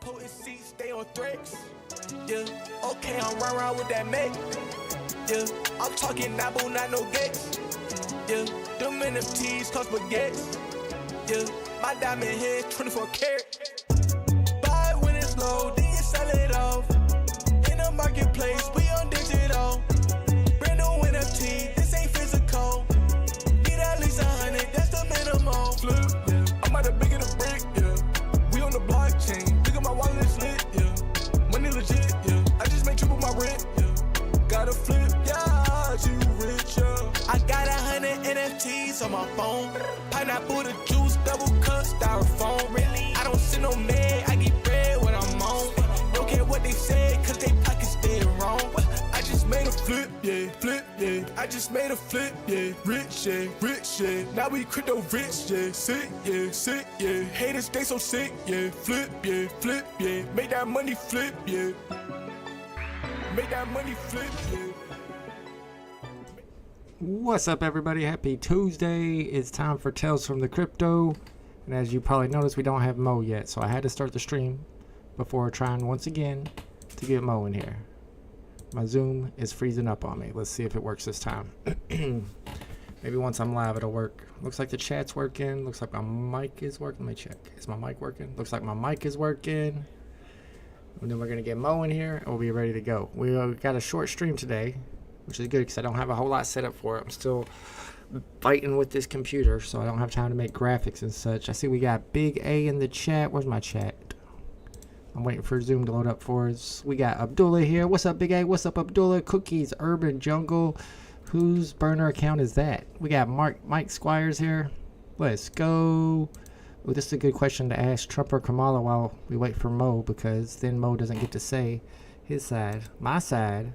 potency, stay on threats. Yeah, okay, I'm round with that mate. Yeah, I'm talking Nabu, not no gates. Yeah, them NFTs cost baguettes. Yeah, my diamond head 24 karat. Buy when it's low, then you sell it off. In the marketplace, we on digital. Brand new NFT, this ain't physical. Need at least 100, that's the minimum. Flip, yeah, I'm out of bigger the brick, yeah. We on the blockchain, look at my wallet is lit, yeah. Money legit, yeah. I just made triple my rent, yeah. Gotta flip, yeah, you rich, yeah. I got 100 NFTs on my phone. Pineapple the juice, double cup, styrofoam. Really? I don't send no man, I get bread when I'm on. Don't care what they say, cause they pockets dead wrong. I just made a flip, yeah, flip, yeah. I just made a flip, yeah. Rich, yeah, rich, yeah. Now we crypto rich, yeah. Sick, yeah. Haters, they so sick, yeah. Flip, yeah. Make that money flip, yeah. Make that money flip, yeah. What's up, everybody? Happy Tuesday. It's time for Tales from the Crypto. And as you probably noticed, we don't have Mo yet, so I had to start the stream before trying once again to get Mo in here. My Zoom is freezing up on me. Let's see if it works this time. Maybe once I'm live it'll work. Looks like the chat's working. Looks like my mic is working. Let me check. Is my mic working? Looks like my mic is working. And then we're going to get Mo in here and we'll be ready to go. We got a short stream today, which is good because I don't have a whole lot set up for it. I'm still fighting with this computer, so I don't have time to make graphics and such. I see we got Big A in the chat. Where's my chat? I'm waiting for Zoom to load up for us. We got Abdullah here. What's up, Big A? What's up, Abdullah? Cookies, Urban Jungle. Whose burner account is that? We got Mike Squires here. Let's go. Well, this is a good question to ask Trump or Kamala while we wait for Mo, because then Mo doesn't get to say his side. My side.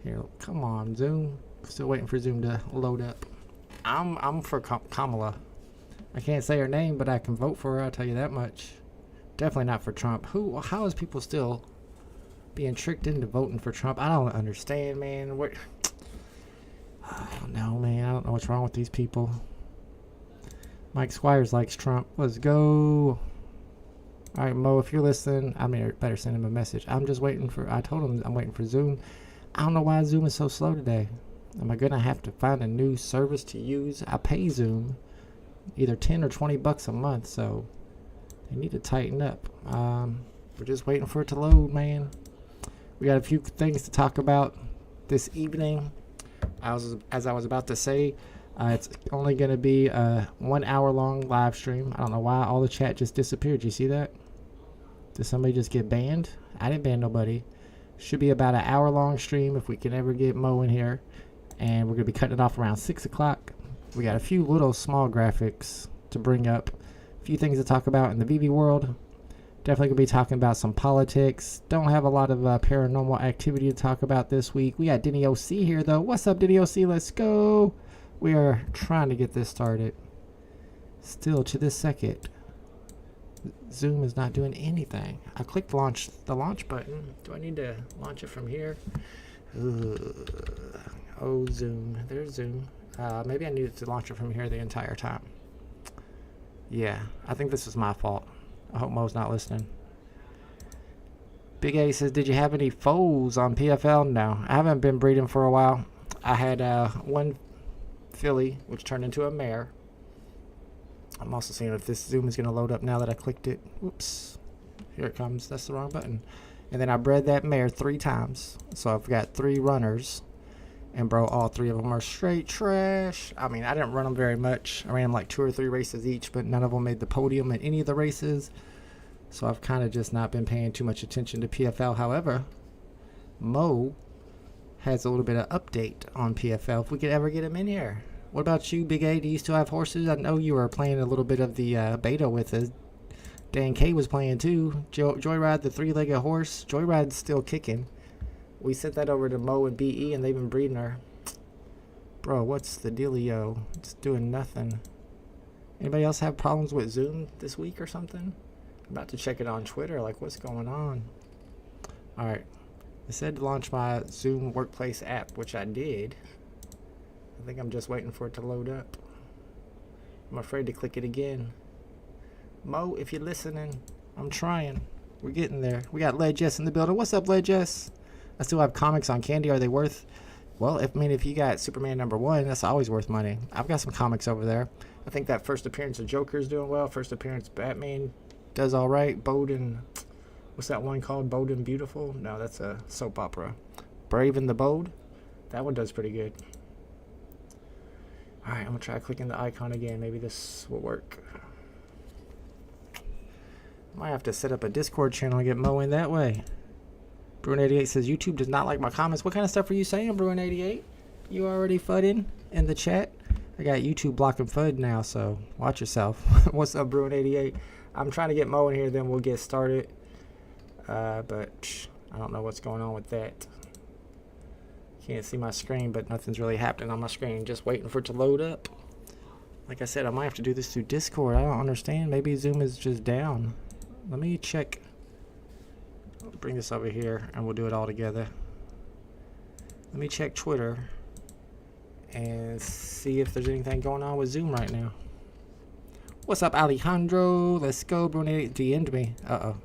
Here, come on, Zoom. Still waiting for Zoom to load up. I'm for Kamala. I can't say her name, but I can vote for her. I'll tell you that much. Definitely not for Trump. How is people still being tricked into voting for Trump? I don't understand, man. I don't know, man. I don't know what's wrong with these people. Mike Squires likes Trump. Let's go. All right, Mo, if you're listening, I better send him a message. I told him I'm waiting for Zoom. I don't know why Zoom is so slow today. Am I going to have to find a new service to use? I pay Zoom either 10 or 20 bucks a month, so they need to tighten up. We're just waiting for it to load, man. We got a few things to talk about this evening. As I was about to say, it's only going to be a 1 hour long live stream. I don't know why all the chat just disappeared. You see that? Did somebody just get banned? I didn't ban nobody. Should be about an hour long stream if we can ever get Mo in here. And we're going to be cutting it off around 6 o'clock. We got a few little small graphics to bring up. A few things to talk about in the VeVe world. Definitely going to be talking about some politics. Don't have a lot of paranormal activity to talk about this week. We got Denny OC here, though. What's up, Denny OC? Let's go. We are trying to get this started. Still to this second, Zoom is not doing anything. I clicked the launch button. Do I need to launch it from here? Oh, Zoom. There's Zoom. Maybe I needed to launch it from here the entire time. Yeah, I think this is my fault. I hope Mo's not listening. Big A says, did you have any foals on PFL? No, I haven't been breeding for a while. I had one filly, which turned into a mare. I'm also seeing if this Zoom is going to load up now that I clicked it. Whoops. Here it comes. That's the wrong button. And then I bred that mare 3 times. So I've got 3 runners. And bro, all 3 of them are straight trash. I mean, I didn't run them very much. I ran them like 2 or 3 races each, but none of them made the podium in any of the races. So I've kind of just not been paying too much attention to PFL. However, Mo has a little bit of update on PFL if we could ever get him in here. What about you, Big A? Do you still have horses? I know you were playing a little bit of the beta with us. Dan K was playing too. Joyride, the 3-legged horse. Joyride's still kicking. We sent that over to Mo and BE, and they've been breeding her. Bro, what's the dealio? It's doing nothing. Anybody else have problems with Zoom this week or something? I'm about to check it on Twitter. Like, what's going on? All right. I said to launch my Zoom Workplace app, which I did. I think I'm just waiting for it to load up. I'm afraid to click it again. Mo, if you're listening, I'm trying. We're getting there. We got Led Jess in the building. What's up, Led Jess? I still have comics on Candy. Are they worth? Well, if you got Superman #1, that's always worth money. I've got some comics over there. I think that first appearance of Joker's doing well. First appearance Batman does all right. Bowden, what's that one called? Bowden Beautiful? No, that's a soap opera. Brave and the Bold. That one does pretty good. All right, I'm gonna try clicking the icon again. Maybe this will work. Might have to set up a Discord channel and get Mo in that way. Bruin88 says YouTube does not like my comments. What kind of stuff are you saying, Bruin88? You already fudding in the chat? I got YouTube blocking FUD now, so watch yourself. What's up, Bruin88? I'm trying to get Mo in here, then we'll get started. But I don't know what's going on with that. Can't see my screen, but nothing's really happening on my screen. Just waiting for it to load up. Like I said, I might have to do this through Discord. I don't understand. Maybe Zoom is just down. Let me check. I'll bring this over here and we'll do it all together. Let me check Twitter and see if there's anything going on with Zoom right now. What's up, Alejandro? Let's go. Bruni DM'd me. Uh-oh.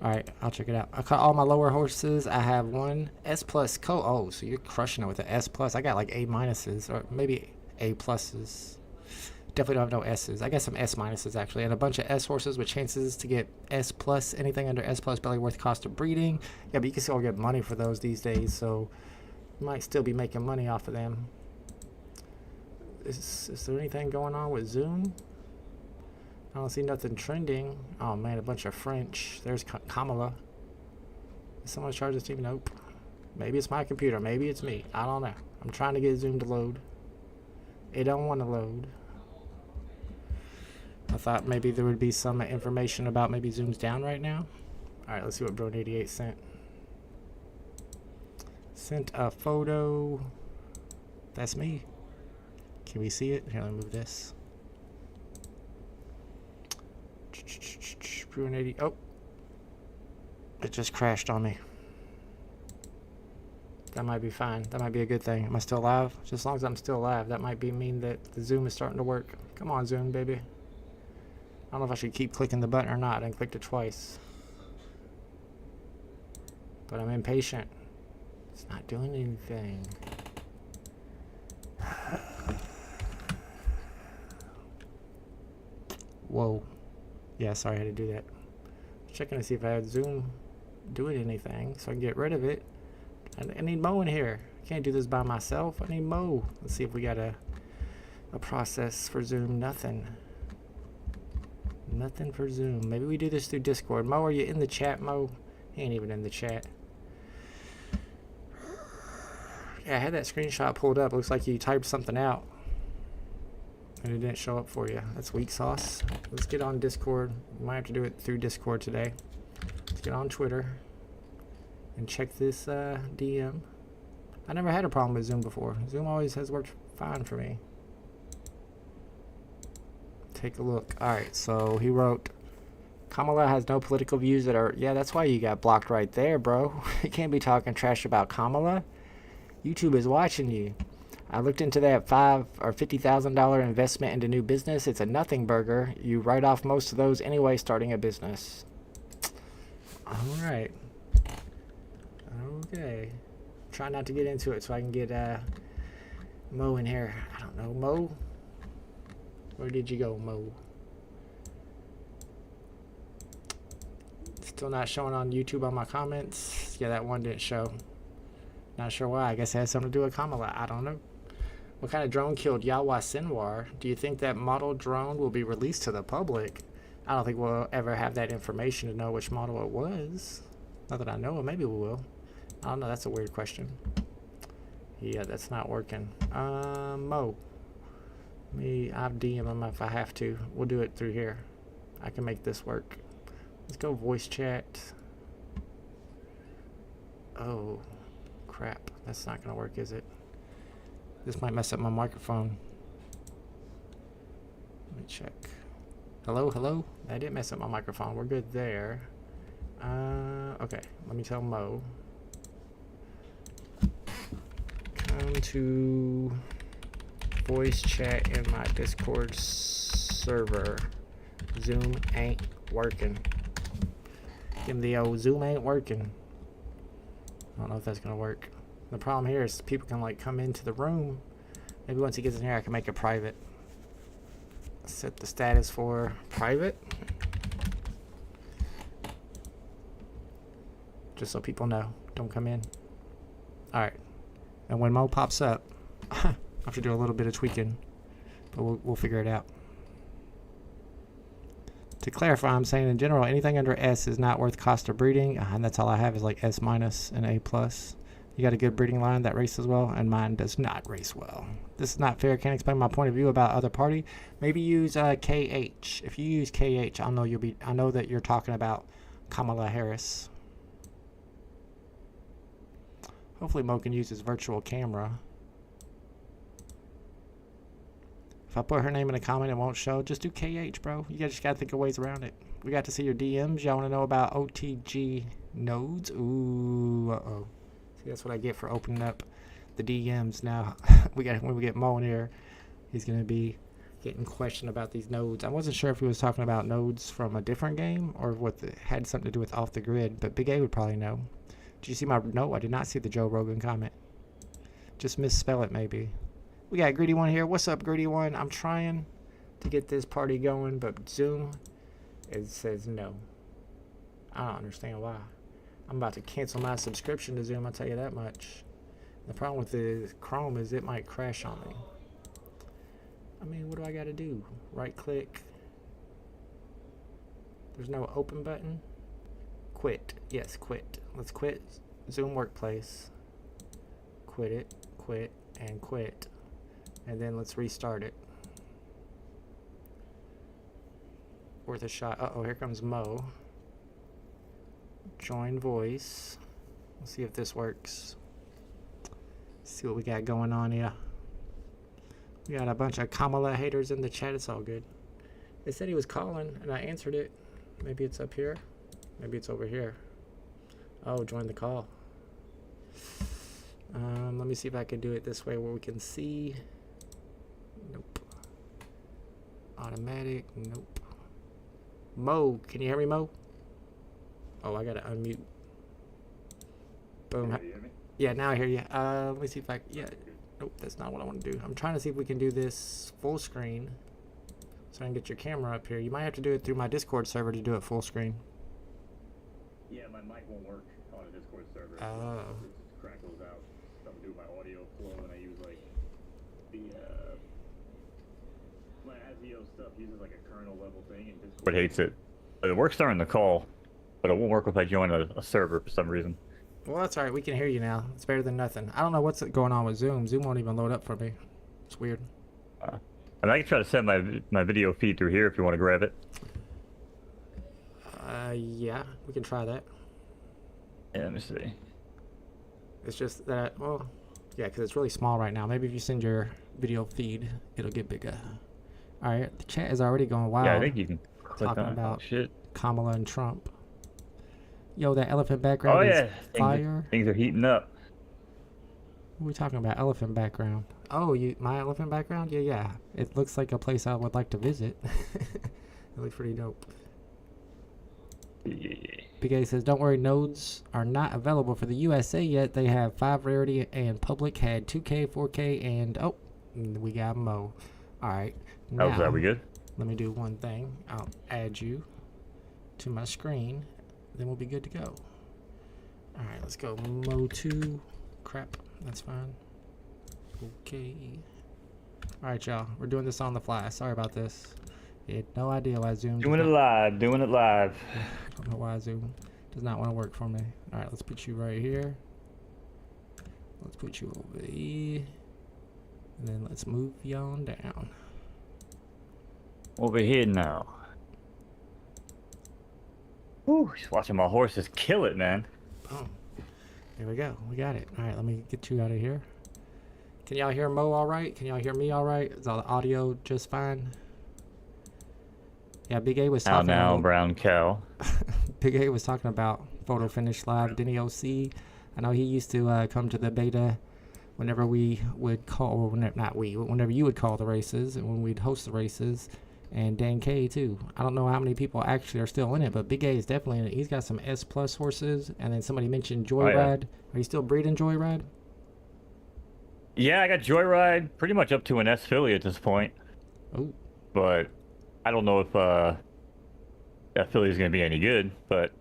Alright, I'll check it out. I caught all my lower horses. I have one S plus oh, so you're crushing it with an S plus. I got like A minuses or maybe A pluses. Definitely don't have no S's. I got some S minuses actually, and a bunch of S horses with chances to get S plus. Anything under S plus barely worth cost of breeding. Yeah, but you can still get money for those these days, so you might still be making money off of them. Is there anything going on with Zoom? I don't see nothing trending. Oh man, a bunch of French. There's Kamala. Is someone charge this team? Nope. Maybe it's my computer. Maybe it's me. I don't know. I'm trying to get Zoom to load. It don't want to load. I thought maybe there would be some information about maybe Zoom's down right now. Alright, let's see what Bro88 sent. Sent a photo. That's me. Can we see it? Here, let me move this. Bro80. Oh. It just crashed on me. That might be fine. That might be a good thing. Am I still alive? Just as long as I'm still alive, that might mean that the Zoom is starting to work. Come on, Zoom, baby. I don't know if I should keep clicking the button or not. I clicked it twice. But I'm impatient. It's not doing anything. Whoa. Yeah, sorry I had to do that. Checking to see if I had Zoom doing anything so I can get rid of it. I need Mo in here. I can't do this by myself. I need Mo. Let's see if we got a process for Zoom. Nothing. Nothing for Zoom. Maybe we do this through Discord. Mo, are you in the chat, Mo? He ain't even in the chat. Yeah, I had that screenshot pulled up. Looks like you typed something out and it didn't show up for you. That's weak sauce. Let's get on Discord. We might have to do it through Discord today. Let's get on Twitter and check this DM. I never had a problem with Zoom before. Zoom always has worked fine for me. Take a look. Alright, so he wrote, Kamala has no political views that are... Yeah, that's why you got blocked right there, bro. You can't be talking trash about Kamala. YouTube is watching you. I looked into that $5,000 or $50,000 investment into new business. It's a nothing burger. You write off most of those anyway starting a business. Alright. Okay. Try not to get into it so I can get Mo in here. I don't know. Mo? Where did you go, Mo? Still not showing on YouTube on my comments. Yeah, that one didn't show. Not sure why. I guess it has something to do with Kamala. I don't know. What kind of drone killed Yawa Sinwar? Do you think that model drone will be released to the public? I don't think we'll ever have that information to know which model it was. Not that I know of. Maybe we will. I don't know. That's a weird question. Yeah, that's not working. Mo. I'll DM him if I have to. We'll do it through here. I can make this work. Let's go voice chat. Oh, crap. That's not going to work, is it? This might mess up my microphone. Let me check. Hello, hello? That didn't mess up my microphone. We're good there. Okay. Let me tell Mo. Come to voice chat in my Discord server. Zoom ain't working. And the old Zoom ain't working. I don't know if that's gonna work. The problem here is people can like come into the room. Maybe once he gets in here, I can make it private. Set the status for private. Just so people know. Don't come in. Alright. And when Mo pops up, I have to do a little bit of tweaking. But we'll figure it out. To clarify, I'm saying in general, anything under S is not worth cost of breeding. And that's all I have is like S- and A+. You got a good breeding line that races well, and mine does not race well. This is not fair. Can't explain my point of view about other party. Maybe use KH. If you use KH, I know that you're talking about Kamala Harris. Hopefully Mo can use his virtual camera. If I put her name in a comment, it won't show. Just do KH, bro. You just gotta think of ways around it. We got to see your DMs. Y'all want to know about OTG nodes? Ooh, uh-oh. See, that's what I get for opening up the DMs now. When we get Mo in here, he's gonna be getting questioned about these nodes. I wasn't sure if he was talking about nodes from a different game or what had something to do with off the grid, but Big A would probably know. Did you see my note? I did not see the Joe Rogan comment. Just misspell it maybe. We got Greedy One here. What's up, Greedy One? I'm trying to get this party going, but Zoom, it says no. I don't understand why. I'm about to cancel my subscription to Zoom, I'll tell you that much. The problem with the Chrome is it might crash on me. I mean, what do I gotta do? Right click. There's no open button. Quit. Yes, quit. Let's quit Zoom Workplace. Quit it, quit, and quit. And then let's restart it. Worth a shot. Uh-oh, here comes Mo. Join voice. Let's see if this works. See what we got going on here. We got a bunch of Kamala haters in the chat. It's all good. They said he was calling, and I answered it. Maybe it's up here. Maybe it's over here. Oh, join the call. Let me see if I can do it this way where we can see. Nope. Automatic. Nope. Mo, can you hear me, Mo? Oh, I gotta unmute. Boom. Yeah, you hear me? Yeah, now I hear you. Let me see if I. Yeah. Nope, that's not what I want to do. I'm trying to see if we can do this full screen, so I can get your camera up here. You might have to do it through my Discord server to do it full screen. Yeah, my mic won't work on a Discord server. Oh. It just crackles out. Something to do with my audio flow, and I use like the my ASIO stuff uses like a kernel level thing, and Discord hates it. It works during the call, but it won't work if I join a server for some reason. Well, that's alright. We can hear you now. It's better than nothing. I don't know what's going on with Zoom. Zoom won't even load up for me. It's weird. And I can try to send my video feed through here if you want to grab it. Yeah, we can try that. Yeah, let me see. It's just that, well, yeah, because it's really small right now. Maybe if you send your video feed, it'll get bigger. Alright, the chat is already going wild. Yeah, I think you can click talking on about it. Oh, shit. Kamala and Trump. Yo, that elephant background is fire. Things are heating up. What are we talking about? Elephant background. Oh, my elephant background? Yeah. It looks like a place I would like to visit. It looks pretty dope. Yeah. Big A says, don't worry, nodes are not available for the USA yet. They have 5 rarity and public had 2K, 4K, and oh, we got Mo. Alright. How's that? We good? Let me do one thing. I'll add you to my screen. Then we'll be good to go. Alright, let's go. Mo2. Crap. That's fine. Okay. Alright, y'all. We're doing this on the fly. Sorry about this. Had no idea why Zoom... Doing it live. I don't know why Zoom does not want to work for me. Alright, let's put you right here. Let's put you over here. And then let's move you on down. Over here now. Ooh, just watching my horses kill it, man. Boom. There we go. We got it. Alright, let me get you out of here. Can y'all hear Mo alright? Can y'all hear me alright? Is all the audio just fine? Yeah, Big A was talking now, about... brown cow. Big A was talking about Photo Finish Live, Denny OC. I know he used to come to the beta whenever we would call, or not we, whenever you would call the races, and when we'd host the races. and Dan K too. I don't know how many people actually are still in it, but Big A is definitely in it. He's got some S Plus horses, and then somebody mentioned Joyride. Are you still breeding Joyride? Yeah, I got Joyride pretty much up to an S filly at this point. Oh, But I don't know if that filly is going to be any good. But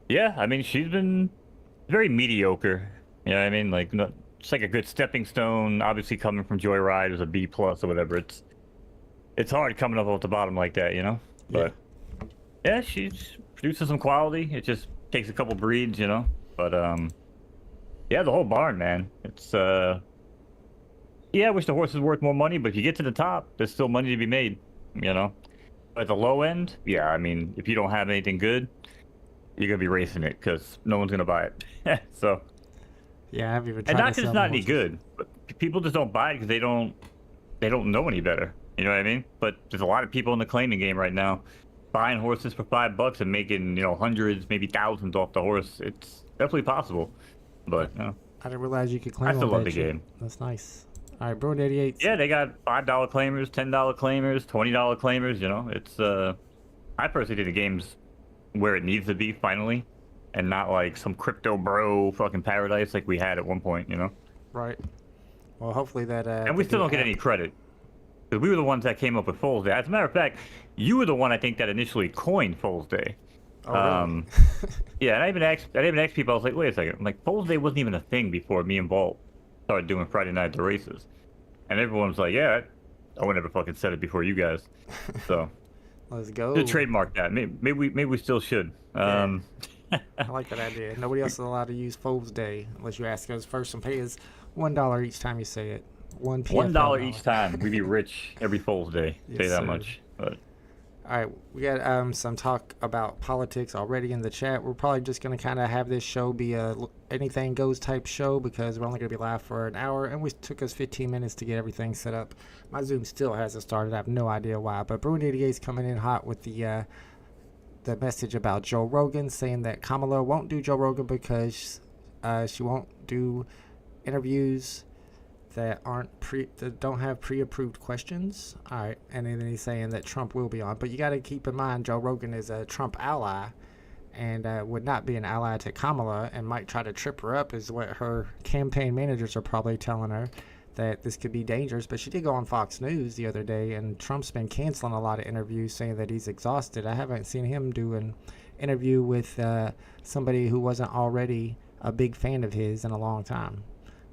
yeah, I mean, she's been very mediocre. You know what I mean? Like, it's like a good stepping stone. Obviously, coming from Joyride as a B plus or whatever. It's hard coming up off the bottom like that, you know. But yeah, she's producing some quality. It just takes a couple breeds, you know. But yeah, the whole barn, man. It's yeah, I wish the horse was worth more money, but if you get to the top, there's still money to be made, you know. At the low end, yeah, I mean, if you don't have anything good, you're gonna be racing it because no one's gonna buy it. So yeah, I've even tried and not to because sell it's not any horses. good, but people just don't buy it because they don't know any better. You know what I mean? But there's a lot of people in the claiming game right now buying horses for $5 and making, you know, hundreds, maybe thousands off the horse. It's definitely possible. But you know, I didn't realize you could claim I still on love that the shit. game. That's nice. All right, Bruin 88. Yeah, they got $5 claimers, $10 claimers, $20 claimers. You know, it's I personally think the game's where it needs to be finally, and not like some crypto bro fucking paradise like we had at one point. You know. Right. Well, hopefully that. And we still don't get any credit. Because we were the ones that came up with Fool's Day. As a matter of fact, you were the one I think that initially coined Fool's Day. Oh, really? Yeah, and I even asked people. I was like, wait a second. I'm like, Fool's Day wasn't even a thing before me and Bolt started doing Friday night at the races, and everyone was like, yeah, I would never fucking said it before you guys. So Let's go. to trademark that. Maybe we still should. I like that idea. Nobody else is allowed to use Fool's Day unless you ask us first and pay us $1 each time you say it. $1 each time. We'd be rich every Fool's Day. Yes, Say that sir. much. But All right, we got some talk about politics already in the chat. We're probably just going to kind of have this show be a anything goes type show because we're only going to be live for an hour, and we took us 15 minutes to get everything set up. My Zoom still hasn't started. I have no idea why, but Bruin 88 is coming in hot with the message about Joe Rogan, saying that Kamala won't do Joe Rogan because she won't do interviews that don't have pre-approved questions. All right, and then he's saying that Trump will be on, but you got to keep in mind Joe Rogan is a Trump ally, and would not be an ally to Kamala, and might try to trip her up, is what her campaign managers are probably telling her, that this could be dangerous. But she did go on Fox News the other day, and Trump's been canceling a lot of interviews, saying that he's exhausted. I haven't seen him do an interview with somebody who wasn't already a big fan of his in a long time.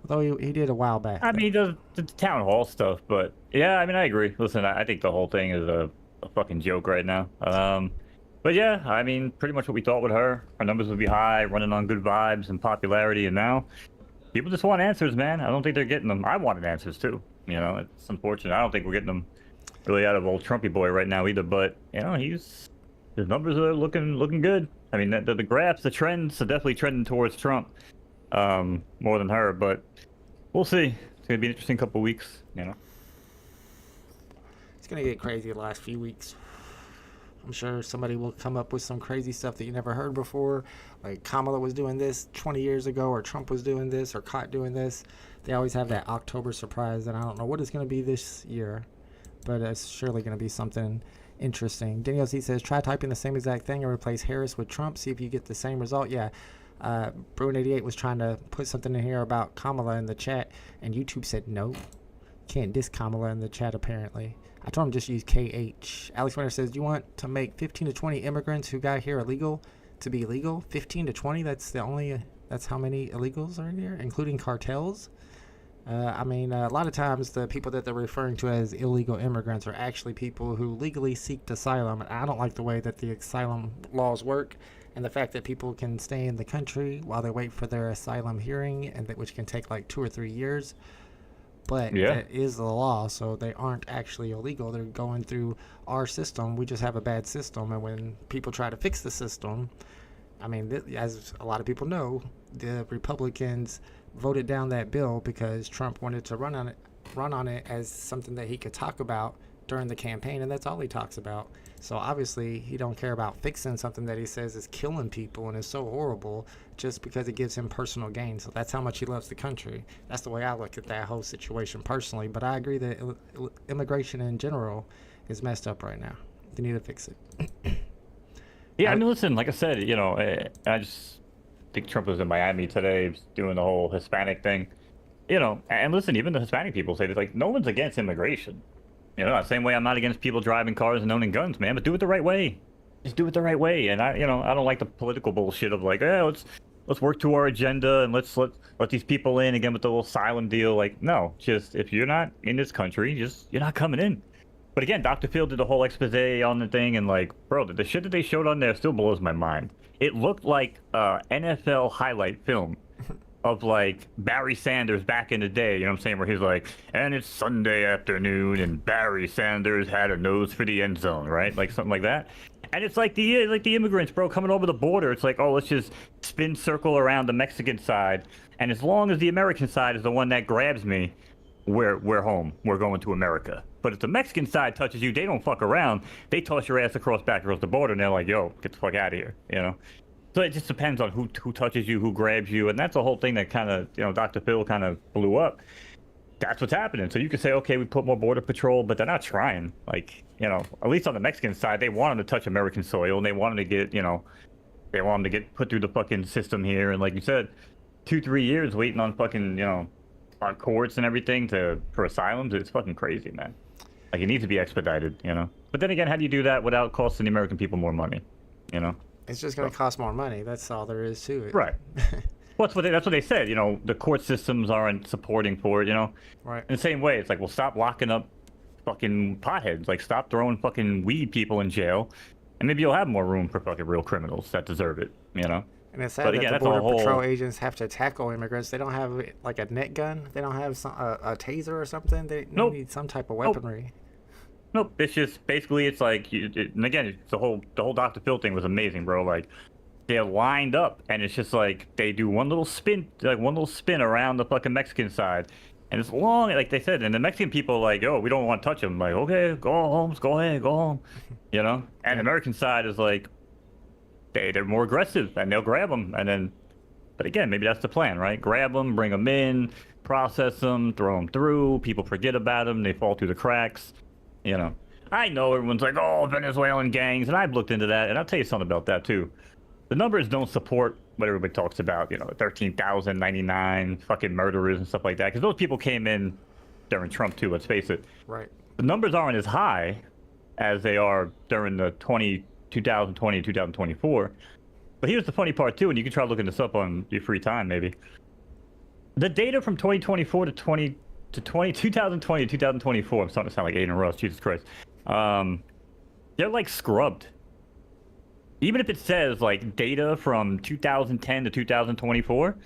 Although he did a while back. I mean, he does the town hall stuff, but yeah, I mean, I agree. Listen, I think the whole thing is a fucking joke right now. But yeah, I mean, pretty much what we thought with her. Her numbers would be high, running on good vibes and popularity, and now people just want answers, man. I don't think they're getting them. I wanted answers too. You know, it's unfortunate. I don't think we're getting them really out of old Trumpy boy right now either. But you know, his numbers are looking good. I mean, the graphs, the trends are definitely trending towards Trump. More than her, but we'll see. It's gonna be an interesting couple weeks, you know. It's gonna get crazy the last few weeks. I'm sure somebody will come up with some crazy stuff that you never heard before, like Kamala was doing this 20 years ago, or Trump was doing this, or caught doing this. They always have that October surprise, and I don't know what it's gonna be this year, but it's surely gonna be something interesting. Daniel C says, try typing the same exact thing and replace Harris with Trump, see if you get the same result. Yeah. Bruin88 was trying to put something in here about Kamala in the chat, and YouTube said no. Can't diss Kamala in the chat, apparently. I told him just use KH. Alex Winter says, do you want to make 15 to 20 immigrants who got here illegal to be legal? 15 to 20? That's how many illegals are in here, including cartels? I mean, a lot of times the people that they're referring to as illegal immigrants are actually people who legally seek asylum. And I don't like the way that the asylum laws work, and the fact that people can stay in the country while they wait for their asylum hearing, and which can take like 2 or 3 years. But that is the law, so they aren't actually illegal. They're going through our system. We just have a bad system, and when people try to fix the system, I mean, as a lot of people know, the Republicans voted down that bill because Trump wanted to run on it as something that he could talk about during the campaign, and that's all he talks about. So obviously he don't care about fixing something that he says is killing people and is so horrible just because it gives him personal gain. So that's how much he loves the country. That's the way I look at that whole situation personally. But I agree that immigration in general is messed up right now. They need to fix it. Yeah, I mean, listen, like I said, you know, I just think Trump was in Miami today doing the whole Hispanic thing. You know, and listen, even the Hispanic people say that, like, no one's against immigration. You know, the same way I'm not against people driving cars and owning guns, man, but do it the right way. Just do it the right way. And I don't like the political bullshit of like, let's work to our agenda and let's let these people in again with the little asylum deal. Like, no, just if you're not in this country, you're not coming in. But again, Dr. Phil did the whole expose on the thing, and like, bro, the shit that they showed on there still blows my mind. It looked like NFL highlight film of like Barry Sanders back in the day, you know what I'm saying, where he's like, and it's Sunday afternoon and Barry Sanders had a nose for the end zone, right? Like something like that. And it's like the immigrants, bro, coming over the border. It's like, oh, let's just spin circle around the Mexican side, and as long as the American side is the one that grabs me, we're home. We're going to America. But if the Mexican side touches you, they don't fuck around. They toss your ass back across the border, and they're like, yo, get the fuck out of here, you know? So it just depends on who touches you, who grabs you, and that's the whole thing that kind of, you know, Dr. Phil kind of blew up. That's what's happening. So you could say, okay, we put more border patrol, but they're not trying. Like, you know, at least on the Mexican side, they want them to touch American soil, and they want them to get, you know, they want them to get put through the fucking system here. And like you said, 2-3 years waiting on fucking, you know, on courts and everything for asylums. It's fucking crazy, man. Like, it needs to be expedited, you know. But then again, how do you do that without costing the American people more money, you know? It's just going to cost more money. That's all there is to it. Right. Well, that's what they said. You know, the court systems aren't supporting for it, you know? Right. In the same way, it's like, well, stop locking up fucking potheads. Like, stop throwing fucking weed people in jail. And maybe you'll have more room for fucking real criminals that deserve it, you know? And it's sad that the Border Patrol agents have to tackle immigrants. They don't have, like, a net gun. They don't have a taser or something. They need some type of weaponry. Nope. It's just, basically, it's like, and again, it's the whole Dr. Phil thing was amazing, bro. Like, they're lined up, and it's just like, they do one little spin around the fucking Mexican side. And it's long, like they said, and the Mexican people are like, oh, we don't want to touch them. Like, okay, go home, go ahead, go home. You know? And the American side is like, they're more aggressive, and they'll grab them, and then, but again, maybe that's the plan, right? Grab them, bring them in, process them, throw them through, people forget about them, they fall through the cracks, you know. I know everyone's like, oh, Venezuelan gangs, and I've looked into that, and I'll tell you something about that, too. The numbers don't support what everybody talks about, you know, 13,099 fucking murderers and stuff like that, because those people came in during Trump, too, let's face it. Right. The numbers aren't as high as they are during the 2020 and 2024. But here's the funny part too, and you can try looking this up on your free time maybe. The data from 2024 to 2020 to 2024, I'm starting to sound like Aiden Ross, Jesus Christ. They're like scrubbed. Even if it says like data from 2010 to 2024,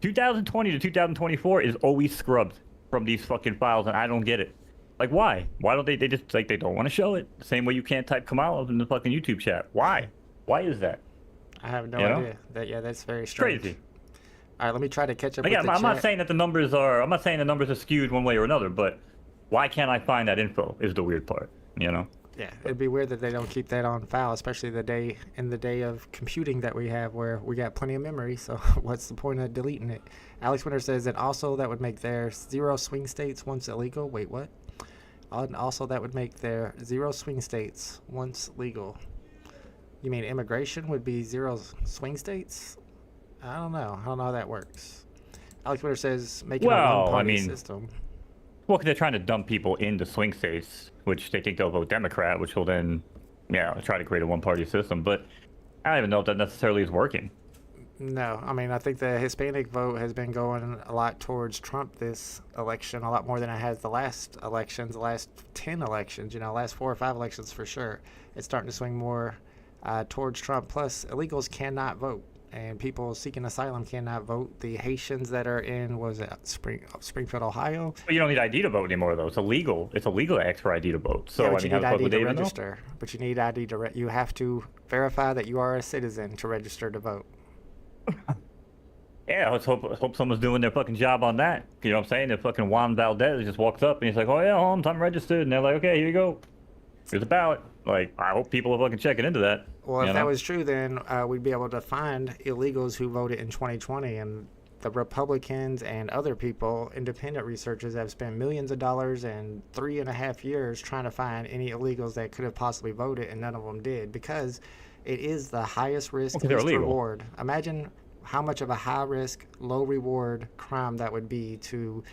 2020 to 2024 is always scrubbed from these fucking files, and I don't get it. Like, why? Why don't they just, like, they don't want to show it? The same way you can't type Kamala in the fucking YouTube chat. Why? Why is that? I have no idea. That's very strange. Crazy. All right, let me try to catch up with Yeah, the I'm chat. not saying that the numbers are skewed one way or another, but why can't I find that info is the weird part, you know? Yeah, it'd be weird that they don't keep that on file, especially in the day of computing that we have, where we got plenty of memory. So what's the point of deleting it? Alex Winter says that also that would make their 0 swing states once illegal. Wait, what? And also that would make their 0 swing states once legal. You mean immigration would be 0 swing states? I don't know how that works. Alex Winter says making a one-party system. Well, 'cause they're trying to dump people into swing states, which they think they'll vote Democrat, which will then, try to create a one-party system. But I don't even know if that necessarily is working. No, I mean, I think the Hispanic vote has been going a lot towards Trump this election, a lot more than it has the last elections, the last 10 elections, last 4 or 5 elections for sure. It's starting to swing more towards Trump. Plus, illegals cannot vote, and people seeking asylum cannot vote. The Haitians that are in, Springfield, Ohio. But you don't need ID to vote anymore, though. It's illegal. It's illegal to ask for ID to vote. So, yeah, but you need ID to know? register. But you need ID you have to verify that you are a citizen to register to vote. Yeah, let's hope someone's doing their fucking job on that. You know what I'm saying? If fucking Juan Valdez just walks up and he's like, oh yeah, Holmes, I'm registered. And they're like, okay, here you go. Here's a ballot. Like, I hope people are fucking checking into that. Well, if that was true, then we'd be able to find illegals who voted in 2020 and the Republicans and other people, independent researchers, have spent millions of dollars and 3.5 years trying to find any illegals that could have possibly voted, and none of them did, because it is the highest risk, least reward. Imagine how much of a high risk, low reward crime that would be to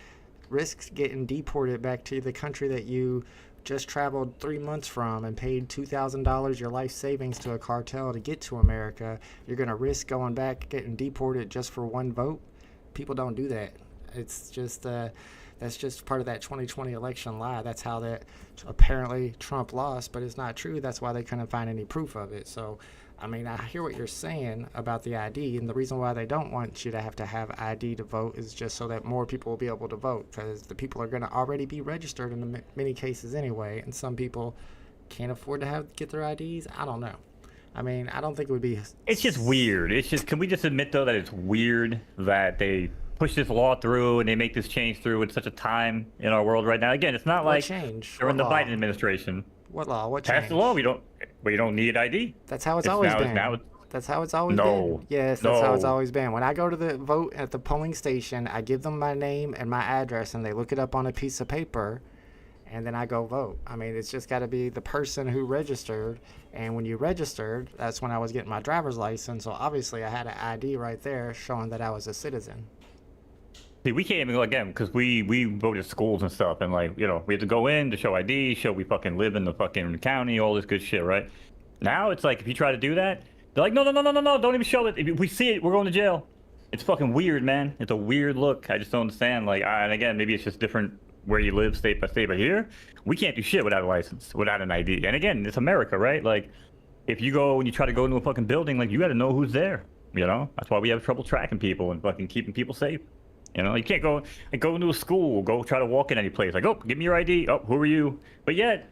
risk getting deported back to the country that you just traveled 3 months from and paid $2,000 your life savings to a cartel to get to America. You're going to risk going back, getting deported just for one vote? People don't do that. It's just that's just part of that 2020 election lie. That's how that apparently Trump lost, but it's not true. That's why they couldn't find any proof of it. So, I mean, I hear what you're saying about the ID, and the reason why they don't want you to have ID to vote is just so that more people will be able to vote, because the people are going to already be registered in many cases anyway, and some people can't afford to get their IDs. I don't know. I mean, I don't think it would be... It's just weird. It's just, can we just admit, though, that it's weird that they push this law through and they make this change through at such a time in our world right now? Again, it's not like they're in the Biden administration. What law? What change? Pass the law. We don't need ID. That's how it's always been. That's how it's always been. Yes, that's how it's always been. When I go to the vote at the polling station, I give them my name and my address, and they look it up on a piece of paper, and then I go vote. I mean, it's just got to be the person who registered, and when you registered, that's when I was getting my driver's license, so obviously I had an ID right there showing that I was a citizen. See, we can't even go again because we voted at schools and stuff, and like, you know, we had to go in to show ID, show we fucking live in the fucking county, all this good shit, right? Now it's like if you try to do that, they're like, no, don't even show it. If we see it, we're going to jail. It's fucking weird, man. It's a weird look. I just don't understand. Like, and again, maybe it's just different where you live, state by state. But here, we can't do shit without a license, without an ID. And again, it's America, right? Like, if you go and you try to go into a fucking building, like, you got to know who's there. You know, that's why we have trouble tracking people and fucking keeping people safe. You know, you can't go into a school, go try to walk in any place. Like, oh, give me your ID. Oh, who are you? But yet,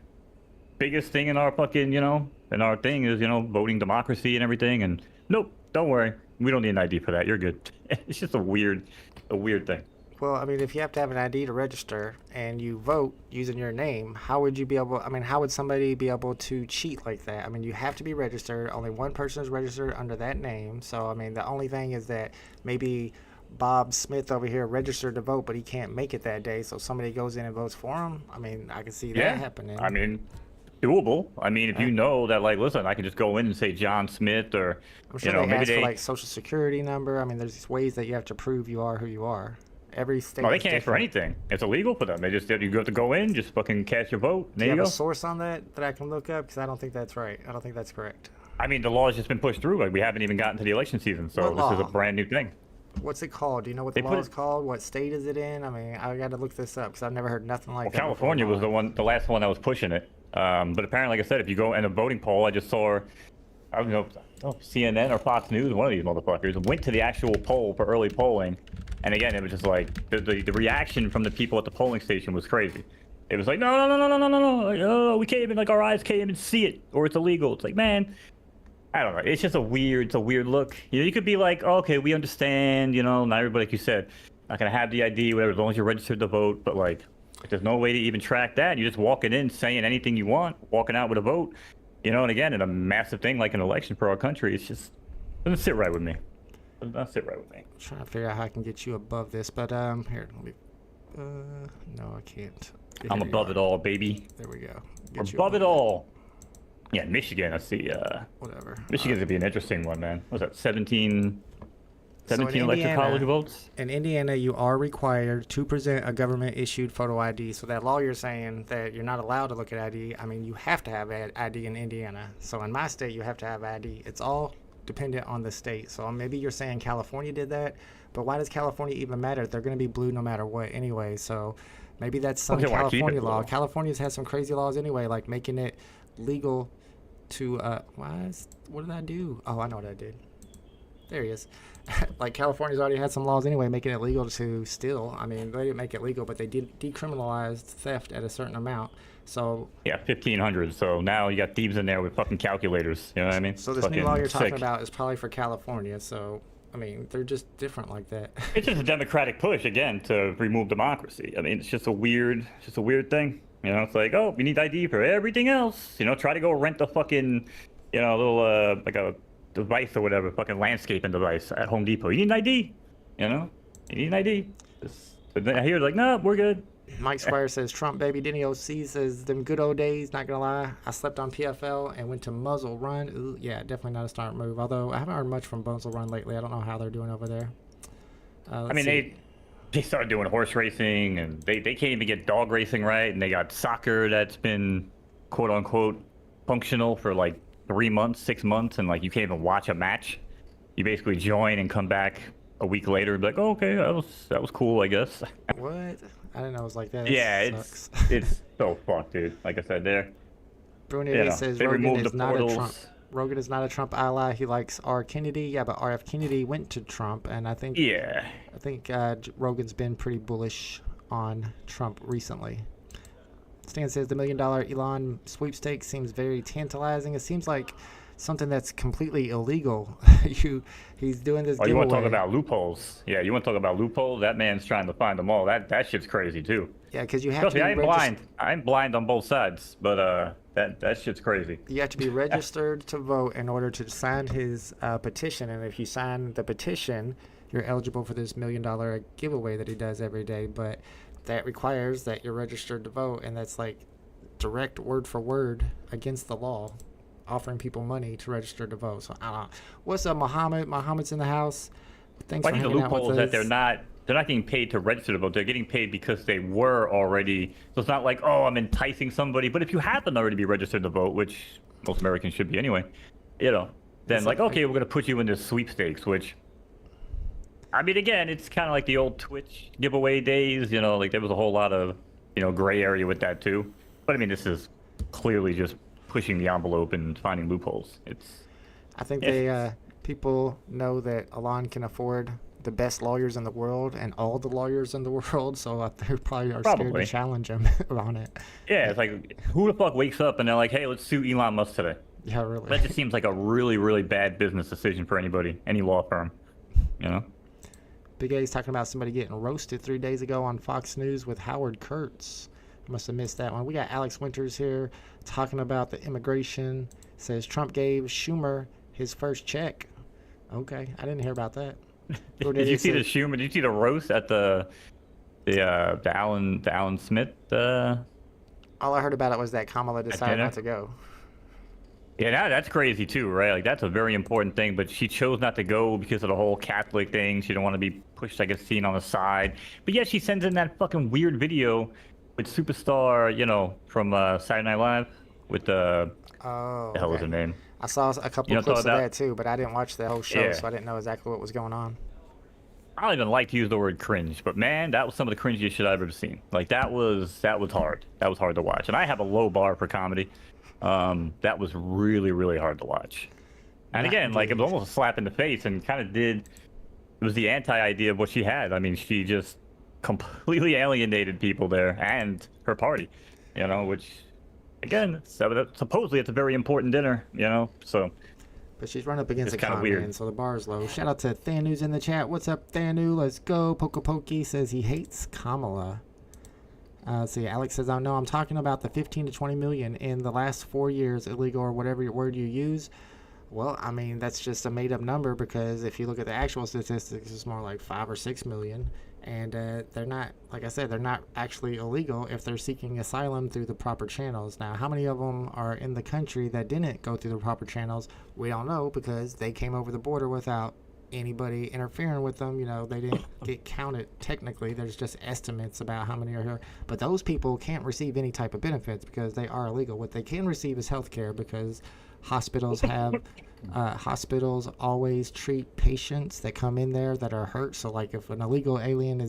biggest thing in our fucking, you know, in our thing is, you know, voting democracy and everything. And nope, don't worry. We don't need an ID for that. You're good. It's just a weird thing. Well, I mean, if you have to have an ID to register and you vote using your name, how would you be able, I mean, how would somebody be able to cheat like that? I mean, you have to be registered. Only one person is registered under that name. So, I mean, the only thing is that maybe Bob Smith over here registered to vote, but he can't make it that day, so somebody goes in and votes for him. I mean, I can see that happening. I mean, doable. I mean, if you know that, like, listen, I can just go in and say John Smith, or I'm sure, you know, maybe they ask for like social security number. I mean, there's these ways that you have to prove you are who you are. Every state. No, they can't ask for anything. It's illegal for them. They just, you have to go in, just fucking cast your vote. Do you have a source on that I can look up? Because I don't think that's right. I don't think that's correct. I mean, the law has just been pushed through. Like, we haven't even gotten to the election season, so this is a brand new thing. What's it called? Do you know what the law is called? What state is it in? I mean, I got to look this up because I've never heard nothing like that. California was the last one that was pushing it. But apparently, like I said, if you go in a voting poll, I just saw, I don't know, CNN or Fox News, one of these motherfuckers, went to the actual poll for early polling. And again, it was just like, the reaction from the people at the polling station was crazy. It was like, no, like, oh, we can't even, like, our eyes can't even see it, or it's illegal. It's like, man, I don't know. It's just a weird look. You know, you could be like, oh, okay, we understand, you know, not everybody, like you said, not gonna have the ID, whatever, as long as you're registered to vote. But like, if there's no way to even track that, you're just walking in, saying anything you want, walking out with a vote, you know. And again, in a massive thing like an election for our country, it's just doesn't sit right with me. Does not sit right with me. I'm trying to figure out how I can get you above this, but here, let me. No, I can't. I'm above it all, baby. There we go. Above it all. Yeah, Michigan, I see. Whatever. Michigan's going to be an interesting one, man. What was that, 17 electoral college votes? In Indiana, you are required to present a government-issued photo ID. So that law you're saying that you're not allowed to look at ID, I mean, you have to have ID in Indiana. So in my state, you have to have ID. It's all dependent on the state. So maybe you're saying California did that, but why does California even matter? They're going to be blue no matter what anyway. So maybe that's some California law. California's has some crazy laws anyway, like making it legal to what did I do? Oh, I know what I did. There he is. Like, California's already had some laws anyway making it legal to steal. I mean, they didn't make it legal, but they did decriminalized theft at a certain amount. So yeah, 1,500. So now you got thieves in there with fucking calculators. You know what I mean? So this new law you're talking about is probably for California. So I mean, they're just different like that. It's just a democratic push again to remove democracy. I mean, it's just a weird thing. You know, it's like, oh, we need ID for everything else. You know, try to go rent a fucking, you know, little like a device or whatever, fucking landscaping device at Home Depot. You need an ID. You know, You need an ID? But then here, like, no, we're good. Mike Squire says, Trump baby. Denny OC says, them good old days, not gonna lie. I slept on PFL and went to Muzzle Run. Ooh, yeah, definitely not a smart move. Although I haven't heard much from Muzzle Run lately. I don't know how they're doing over there. I mean, they started doing horse racing, and they can't even get dog racing right, and they got soccer that's been quote unquote functional for like 3 months, 6 months, and like you can't even watch a match. You basically join and come back a week later and be like, oh, okay, that was cool, I guess. What? I didn't know it was like that. Yeah, it's so fucked, dude. Like I said, Brunette says Rogan is not a Trump. Rogan is not a Trump ally. He likes R. Kennedy. Yeah, but R.F. Kennedy went to Trump, and I think Rogan's been pretty bullish on Trump recently. Stan says the $1 million Elon sweepstakes seems very tantalizing. It seems like something that's completely illegal. He's doing this giveaway. You want to talk about loopholes? Yeah, you want to talk about loopholes? That man's trying to find them all. That shit's crazy too. Yeah, because you have to be I'm blind on both sides, but that shit's crazy. You have to be registered to vote in order to sign his petition, and if you sign the petition, you're eligible for this $1 million giveaway that he does every day. But that requires that you're registered to vote, and that's like direct word for word against the law, offering people money to register to vote. So I don't know. What's up, Muhammad? Muhammad's in the house. Thanks for hanging out with us. The loophole is that they're not getting paid to register to vote. They're getting paid because they were already. So it's not like, oh, I'm enticing somebody. But if you happen already to be registered to vote, which most Americans should be anyway, then like, okay, we're going to put you in this sweepstakes, which, I mean, again, it's kind of like the old Twitch giveaway days, like there was a whole lot of, gray area with that too. But I mean, this is clearly just pushing the envelope and finding loopholes. I think people know that Elon can afford the best lawyers in the world and all the lawyers in the world, so they probably are scared to challenge him on it. Yeah, it's like, who the fuck wakes up and they're like, hey, let's sue Elon Musk today? Yeah, really. That just seems like a really, really bad business decision for anybody, any law firm, Big A's talking about somebody getting roasted 3 days ago on Fox News with Howard Kurtz. Must have missed that one. We got Alex Winters here talking about the immigration. Says Trump gave Schumer his first check. Okay, I didn't hear about that. Did you see the Schumer? Did you see the roast at the Alan Smith? All I heard about it was that Kamala decided not to go. Yeah, that's crazy too, right? Like that's a very important thing, but she chose not to go because of the whole Catholic thing. She didn't want to be pushed, I guess, seen on the side. But yeah, she sends in that fucking weird video with Superstar, from Saturday Night Live with the hell was her name? I saw a couple clips of that too, but I didn't watch the whole show, so I didn't know exactly what was going on. I don't even like to use the word cringe, but man, that was some of the cringiest shit I've ever seen. Like that was hard. That was hard to watch, and I have a low bar for comedy. That was really, really hard to watch. And again, like it was almost a slap in the face, and it was the anti-idea of what she had. I mean, she just completely alienated people there and her party, which, again, supposedly it's a very important dinner, so. But she's run up against a con man, so the bar is low. Shout out to Thanu's in the chat. What's up, Thanu? Let's go. Pokey says he hates Kamala. See, Alex says, oh no, I'm talking about the 15 to 20 million in the last 4 years, illegal or whatever word you use. Well, I mean, that's just a made-up number because if you look at the actual statistics, it's more like 5 or 6 million. And they're not, like I said, they're not actually illegal if they're seeking asylum through the proper channels. Now, how many of them are in the country that didn't go through the proper channels? We don't know because they came over the border without anybody interfering with them. They didn't get counted technically. There's just estimates about how many are here. But those people can't receive any type of benefits because they are illegal. What they can receive is health care because hospitals have hospitals always treat patients that come in there that are hurt. So like if an illegal alien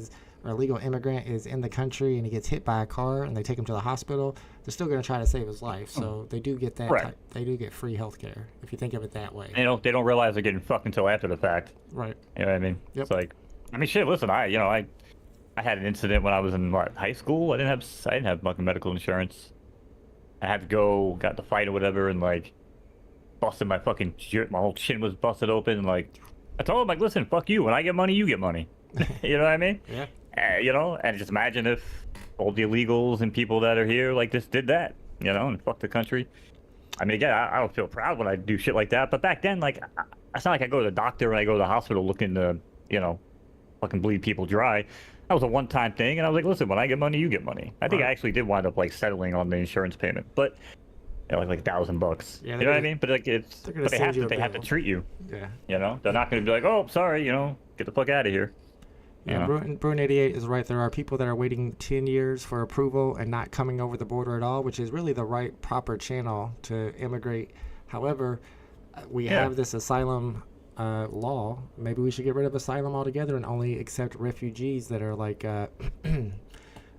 or illegal immigrant is in the country and he gets hit by a car and they take him to the hospital, they're still going to try to save his life. So they do get that they do get free health care if you think of it that way. They don't realize they're getting fucked until after the fact. Right. You know what I mean? Yep. It's like, I mean, shit, listen, I had an incident when I was in high school. I didn't have fucking medical insurance. I had to got the fight or whatever, and like busted my fucking shit. My whole chin was busted open. And like, I told him, like, listen, fuck you. When I get money, you get money. You know what I mean? Yeah. And just imagine if all the illegals and people that are here like this did that, and fuck the country. I mean, again, I don't feel proud when I do shit like that. But back then, like, it's not like I go to the doctor and I go to the hospital looking to, fucking bleed people dry. That was a one-time thing, and I was like, listen, when I get money, you get money. I think I actually did wind up like settling on the insurance payment, but like $1,000. Yeah, you know what I mean? But like but they have to treat you. Yeah. You know, they're not going to be like, oh, sorry, get the fuck out of here. Yeah, Bruin 88 is right. There are people that are waiting 10 years for approval and not coming over the border at all, which is really the right, proper channel to immigrate. However, we have this asylum law. Maybe we should get rid of asylum altogether and only accept refugees that are like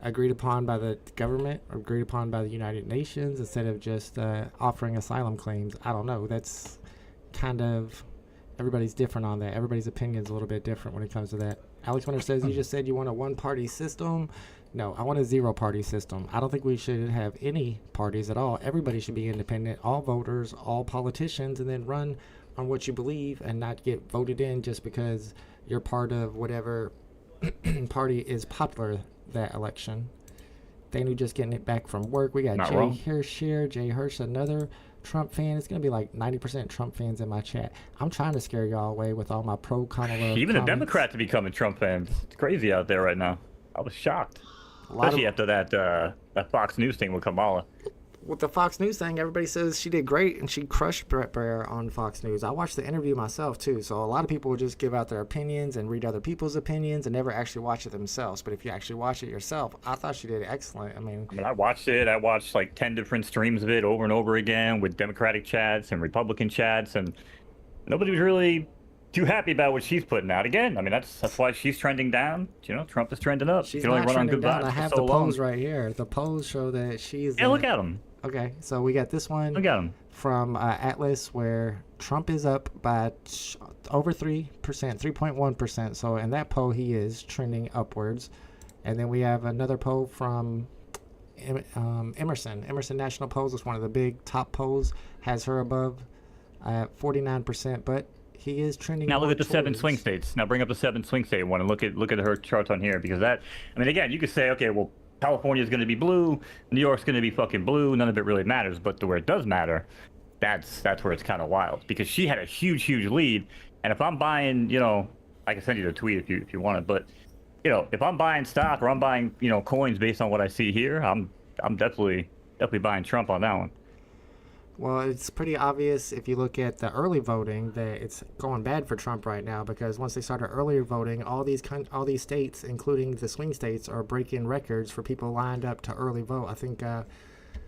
agreed upon by the government or agreed upon by the United Nations instead of just offering asylum claims. I don't know. That's kind of, everybody's different on that. Everybody's opinion's a little bit different when it comes to that. Alex Winter says, you just said you want a one-party system. No, I want a zero-party system. I don't think we should have any parties at all. Everybody should be independent, all voters, all politicians, and then run on what you believe and not get voted in just because you're part of whatever party is popular that election. Danu just getting it back from work. We got Not Jay wrong. Jay Hirsch, another Trump fan. It's going to be like 90% Trump fans in my chat. I'm trying to scare y'all away with all my pro-Kamala Even the comments. Democrats are becoming Trump fans. It's crazy out there right now. I was shocked. Especially after that Fox News thing with Kamala. With the Fox News thing, everybody says she did great and she crushed Brett Baier on Fox News. I watched the interview myself too, so a lot of people will just give out their opinions and read other people's opinions and never actually watch it themselves. But if you actually watch it yourself, I thought she did excellent. I mean, I watched it. I watched like 10 different streams of it over and over again with Democratic chats and Republican chats, and nobody was really too happy about what she's putting out. Again, I mean, that's why she's trending down. Trump is trending up. she's You can not only run on trending good down. vibes I for have so the long. polls right here. The polls show that she's. Yeah, look at them. Okay, so we got this one. Look at them. From Atlas, where Trump is up by over 3%, 3.1%. So in that poll, he is trending upwards. And then we have another poll from Emerson. Emerson National Polls is one of the big top polls, has her above 49%, but he is trending. Now look at the seven towards... swing states. Now bring up the 7 swing state one and look at her charts on here, because that, I mean, again, you could say, okay, well, California is going to be blue, New York's going to be fucking blue. None of it really matters, but where it does matter, that's where it's kind of wild, because she had a huge lead. And if I'm buying, I can send you the tweet if you want it, but if I'm buying stock or I'm buying coins based on what I see here, I'm definitely buying Trump on that one. Well, it's pretty obvious if you look at the early voting that it's going bad for Trump right now, because once they started earlier voting, all these states, including the swing states, are breaking records for people lined up to early vote. I think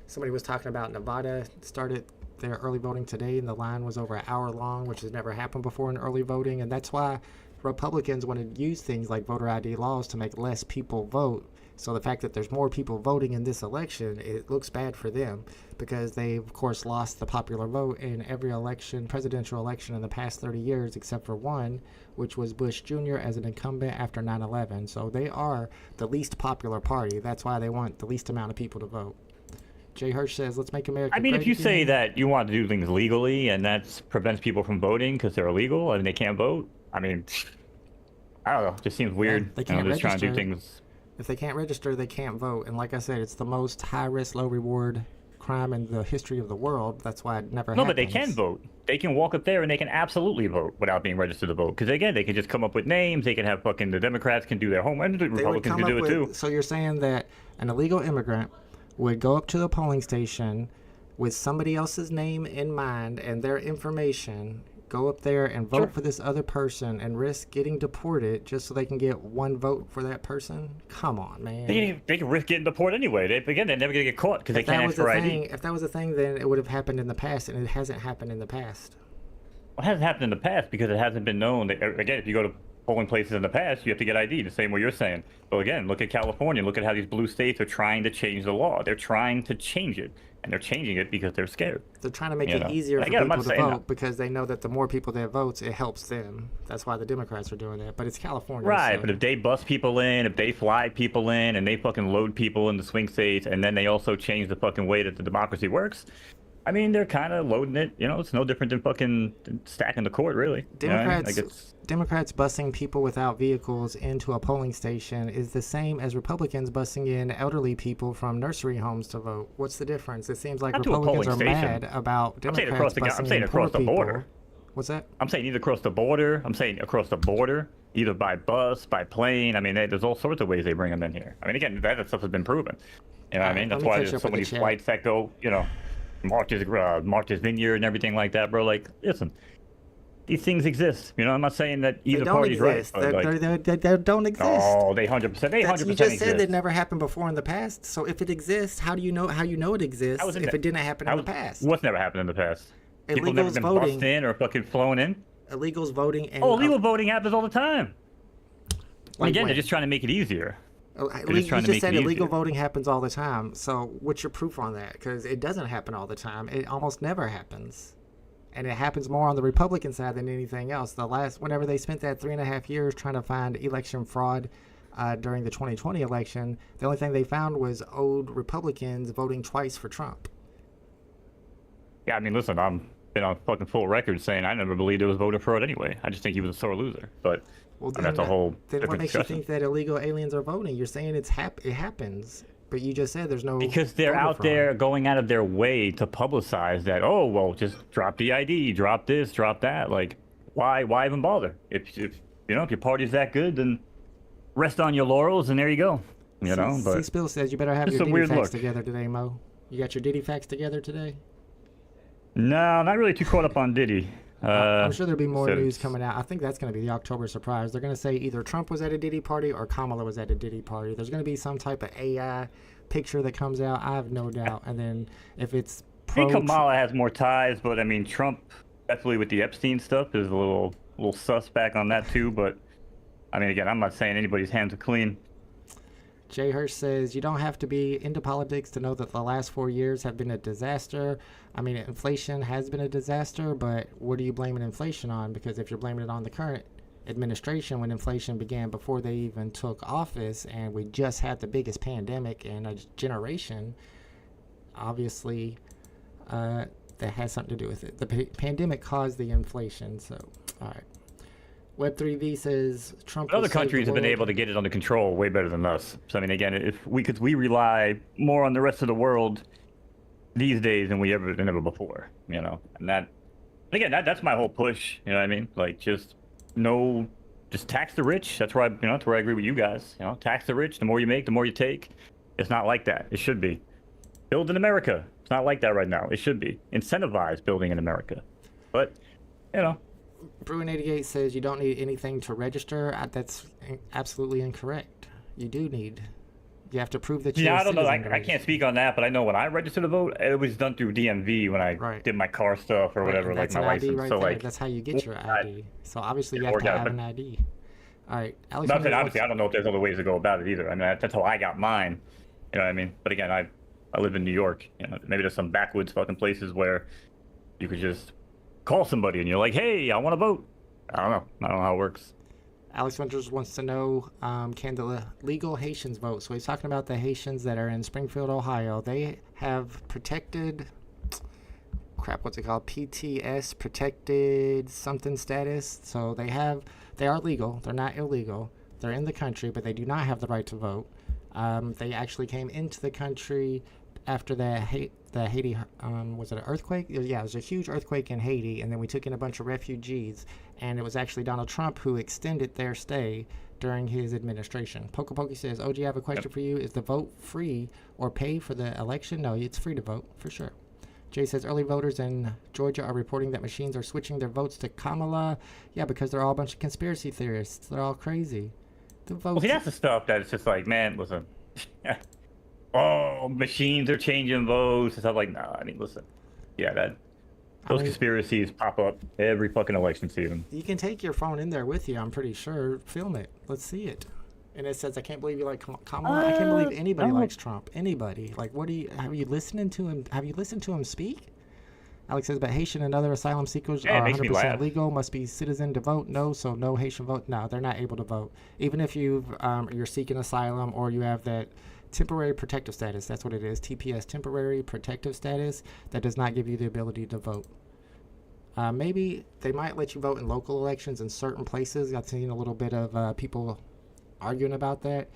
somebody was talking about Nevada started their early voting today, and the line was over an hour long, which has never happened before in early voting, and that's why Republicans want to use things like voter ID laws to make less people vote. So the fact that there's more people voting in this election, it looks bad for them, because they, of course, lost the popular vote in every presidential election in the past 30 years, except for one, which was Bush Jr. as an incumbent after 9/11. So they are the least popular party. That's why they want the least amount of people to vote. Jay Hirsch says, let's make America great if you again. say that you want to do things legally and that prevents people from voting because they're illegal and they can't vote, I mean, I don't know. It just seems weird. They can't just trying to do register. things. If they can't register, they can't vote. And like I said, it's the most high-risk, low-reward crime in the history of the world. That's why it never happens. No, but they can vote. They can walk up there and they can absolutely vote without being registered to vote. Because again, they can just come up with names. They can have the Democrats can do their homework, and the Republicans can do it too. So you're saying that an illegal immigrant would go up to the polling station with somebody else's name in mind and their information, go up there and vote for this other person and risk getting deported just so they can get one vote for that person? Come on, man. They can risk getting deported anyway. They're never going to get caught because they can't ask for ID. If that was a thing, then it would have happened in the past, and it hasn't happened in the past. Well, it hasn't happened in the past because it hasn't been known. Again, if you go to polling places in the past, you have to get ID, the same way you're saying. But again, look at California. Look at how these blue states are trying to change the law. They're trying to change it, and they're changing it because they're scared. They're trying to make it easier for people to vote because they know that the more people that votes, it helps them. That's why the Democrats are doing that. But it's California. Right, so. but if they bus people in, if they fly people in, and they fucking load people in the swing states, and then they also change the fucking way that the democracy works, I mean, they're kind of loading it. It's no different than fucking stacking the court, really. Democrats busing people without vehicles into a polling station is the same as Republicans busing in elderly people from nursery homes to vote. What's the difference? It seems like Republicans are mad about Democrats busing in poor people. What's that? I'm saying either across the border. I'm saying across the border, either by bus, by plane. I mean, there's all sorts of ways they bring them in here. I mean, again, that stuff has been proven. You know what I mean? That's why there's so many flights that go, Martha's Vineyard and everything like that, bro. Like, listen, these things exist. You know, I'm not saying that either party's right. They don't exist. Oh, they 100%. They 100% exist. You just said it never happened before in the past. So if it exists, how do you know it exists if it didn't happen in the past? What's never happened in the past? People never been voting, bussed in or fucking flown in? Illegals voting. And, illegal voting happens all the time. Like again, they're just trying to make it easier. You just said illegal voting happens all the time. So what's your proof on that? Because it doesn't happen all the time. It almost never happens. And it happens more on the Republican side than anything else. Whenever they spent that 3.5 years trying to find election fraud during the 2020 election, the only thing they found was old Republicans voting twice for Trump. Yeah, I mean, listen, I'm been on fucking full record saying I never believed it was voter fraud anyway. I just think he was a sore loser. But that's a whole then what makes discussion. You think that illegal aliens are voting? You're saying it happens. But you just said there's no... Because they're out there going out of their way to publicize that, oh, well, just drop the ID, drop this, drop that. Like, why even bother? If your party's that good, then rest on your laurels and there you go. But C-Spill says you better have your Diddy facts together today, Mo. You got your Diddy facts together today? No, not really too caught up on Diddy. I'm sure there'll be more news coming out. I think that's going to be the October surprise. They're going to say either Trump was at a Diddy party or Kamala was at a Diddy party. There's going to be some type of AI picture that comes out. I have no doubt. And then if it's I think Kamala has more ties, but I mean Trump definitely with the Epstein stuff is a little suspect on that too. But I mean, again, I'm not saying anybody's hands are clean. Jay Hirsch says, you don't have to be into politics to know that the last 4 years have been a disaster. I mean, inflation has been a disaster, but what are you blaming inflation on? Because if you're blaming it on the current administration, when inflation began before they even took office, and we just had the biggest pandemic in a generation, obviously that has something to do with it. The pandemic caused the inflation, so, all right. Web3V says Trump. Other countries have been able to get it under control way better than us. So I mean, again, because we rely more on the rest of the world these days than ever before. And that's my whole push. You know what I mean? Like just tax the rich. That's where that's where I agree with you guys. Tax the rich. The more you make, the more you take. It's not like that. It should be. Build in America. It's not like that right now. It should be. Incentivize building in America. But Bruin88 says you don't need anything to register. That's absolutely incorrect. You have to prove that you're I don't know. I can't speak on that, but I know when I registered to vote, it was done through DMV when I did my car stuff or whatever, like my license. Right so there. That's how you get your ID. So obviously you have to have an ID. All right, Alex. Obviously, I don't know if there's other ways to go about it either. I mean, that's how I got mine. You know what I mean? But again, I live in New York. Maybe there's some backwoods fucking places where you could just call somebody and you're like, hey, I want to vote. I don't know how it works. Alex Winters wants to know, can the legal Haitians vote? So he's talking about the Haitians that are in Springfield, Ohio. They have protected, what's it called? PTS, protected something status. So they are legal. They're not illegal. They're in the country, but they do not have the right to vote. They actually came into the country after the Haiti, was it an earthquake? Yeah, it was a huge earthquake in Haiti, and then we took in a bunch of refugees, and it was actually Donald Trump who extended their stay during his administration. Pokey says, OG, I have a question for you. Is the vote free or pay for the election? No, it's free to vote, for sure. Jay says, early voters in Georgia are reporting that machines are switching their votes to Kamala. Yeah, because they're all a bunch of conspiracy theorists. They're all crazy. Well, see, that's the stuff that it's just like, man, listen. Oh, machines are changing votes and stuff like. No, I mean, listen. Yeah, those conspiracies pop up every fucking election season. You can take your phone in there with you. I'm pretty sure. Film it. Let's see it. And it says, "I can't believe you like Kamala. I can't believe anybody likes Trump. Anybody. Like, have you listened to him? Have you listened to him speak?" Alex says, "But Haitian and other asylum seekers are 100% legal. Must be citizen to vote. No, so no Haitian vote. No, they're not able to vote. Even if you're seeking asylum or you have that." Temporary protective status, that's what it is. TPS, temporary protective status, that does not give you the ability to vote. Maybe they might let you vote in local elections in certain places. I've seen a little bit of people arguing about that,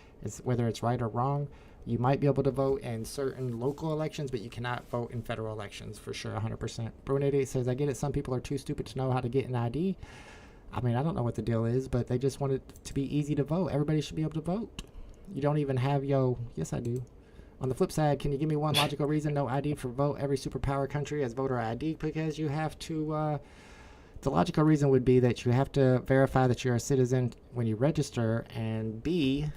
whether it's right or wrong. You might be able to vote in certain local elections, but you cannot vote in federal elections for sure, 100%. Brunette says, I get it. Some people are too stupid to know how to get an ID. I mean, I don't know what the deal is, but they just want it to be easy to vote. Everybody should be able to vote. You don't even have yes, I do. On the flip side, can you give me one logical reason no ID for vote? Every superpower country has voter ID because you have to, the logical reason would be that you have to verify that you're a citizen when you register, and B,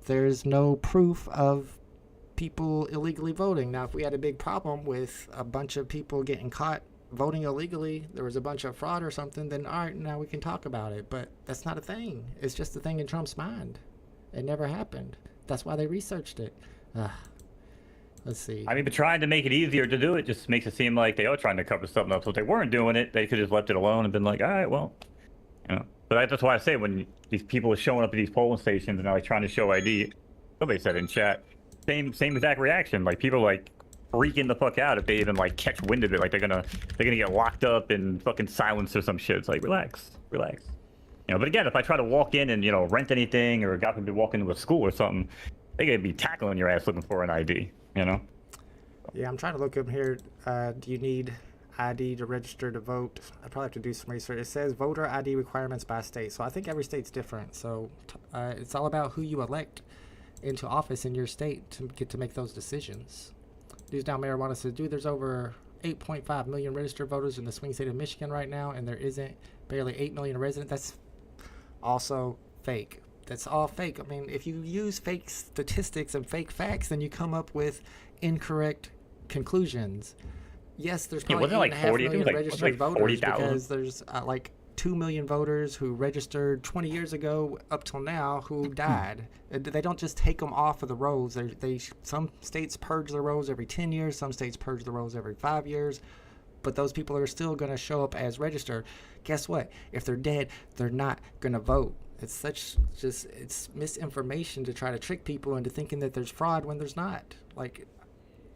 there's no proof of people illegally voting. Now, if we had a big problem with a bunch of people getting caught voting illegally, there was a bunch of fraud or something, then all right, now we can talk about it. But that's not a thing. It's just a thing in Trump's mind. It never happened. That's why they researched it. Let's see. I mean, but trying to make it easier to do it just makes it seem like they are trying to cover something up. So if they weren't doing it, they could have just left it alone and been like, all right, well, you know. But that's why I say when these people are showing up at these polling stations and they're like trying to show ID, somebody said in chat, same exact reaction. Like people like freaking the fuck out if they even like catch wind of it. Like they're gonna get locked up and fucking silenced or some shit. It's like relax. You know. But again, if I try to walk in and rent anything or got them to walk into a school or something, they could be tackling your ass looking for an ID. You know. Yeah, I'm trying to look up here. Do you need ID to register to vote? I probably have to do some research. It says voter ID requirements by state, so I think every state's different. So it's all about who you elect into office in your state to get to make those decisions. News Down Marijuana says, dude, there's over 8.5 million registered voters in the swing state of Michigan right now, and there isn't barely 8 million residents. That's also fake. That's all fake. I mean, if you use fake statistics and fake facts, then you come up with incorrect conclusions. Yes, there's probably 8.5 million registered voters because there's like 2 million voters who registered 20 years ago up till now who died. They don't just take them off of the rolls. Some states purge the rolls every 10 years. Some states purge the rolls every 5 years. But those people are still going to show up as registered. Guess what? If they're dead, they're not going to vote. It's misinformation to try to trick people into thinking that there's fraud when there's not. Like,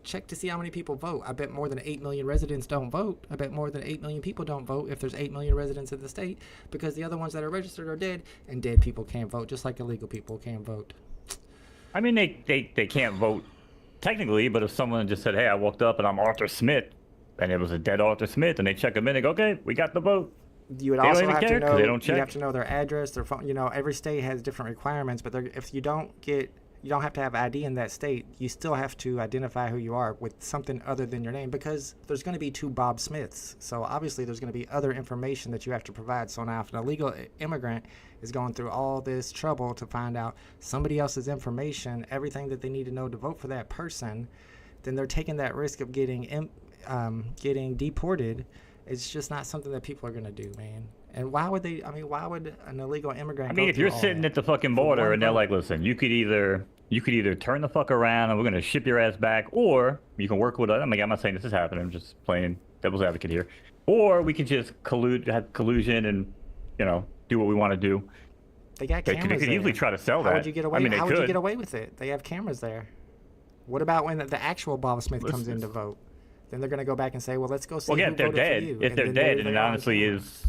check to see how many people vote. I bet more than 8 million residents don't vote. I bet more than 8 million people don't vote if there's 8 million residents in the state, because the other ones that are registered are dead, and dead people can't vote, just like illegal people can't vote. I mean, they can't vote technically, but if someone just said, hey, I walked up and I'm Arthur Smith, and it was a dead Arthur Smith, and they check them in and go, okay, we got the vote. You would also have to know, you have to know their address, their phone. Every state has different requirements, but if you don't have to have ID in that state. You still have to identify who you are with something other than your name, because there's going to be 2 Bob Smiths. So obviously there's going to be other information that you have to provide. So now if an illegal immigrant is going through all this trouble to find out somebody else's information, everything that they need to know to vote for that person, then they're taking that risk of getting deported. It's just not something that people are going to do, man. And why would an illegal immigrant? I mean, if you're sitting at the fucking border and they're like, listen, you could either turn the fuck around and we're gonna ship your ass back, or you can work with us. I mean, I'm not saying this is happening. I'm just playing devil's advocate here. Or we can just have collusion and do what we want to do. They got cameras. They could easily try to sell that. How would you get away? I mean, how would you get away with it? They have cameras there. What about when the actual Bob Smith comes in to vote? Then they're gonna go back and say, well, let's go see. Well, yeah, if they're dead. If they're dead, and it honestly is.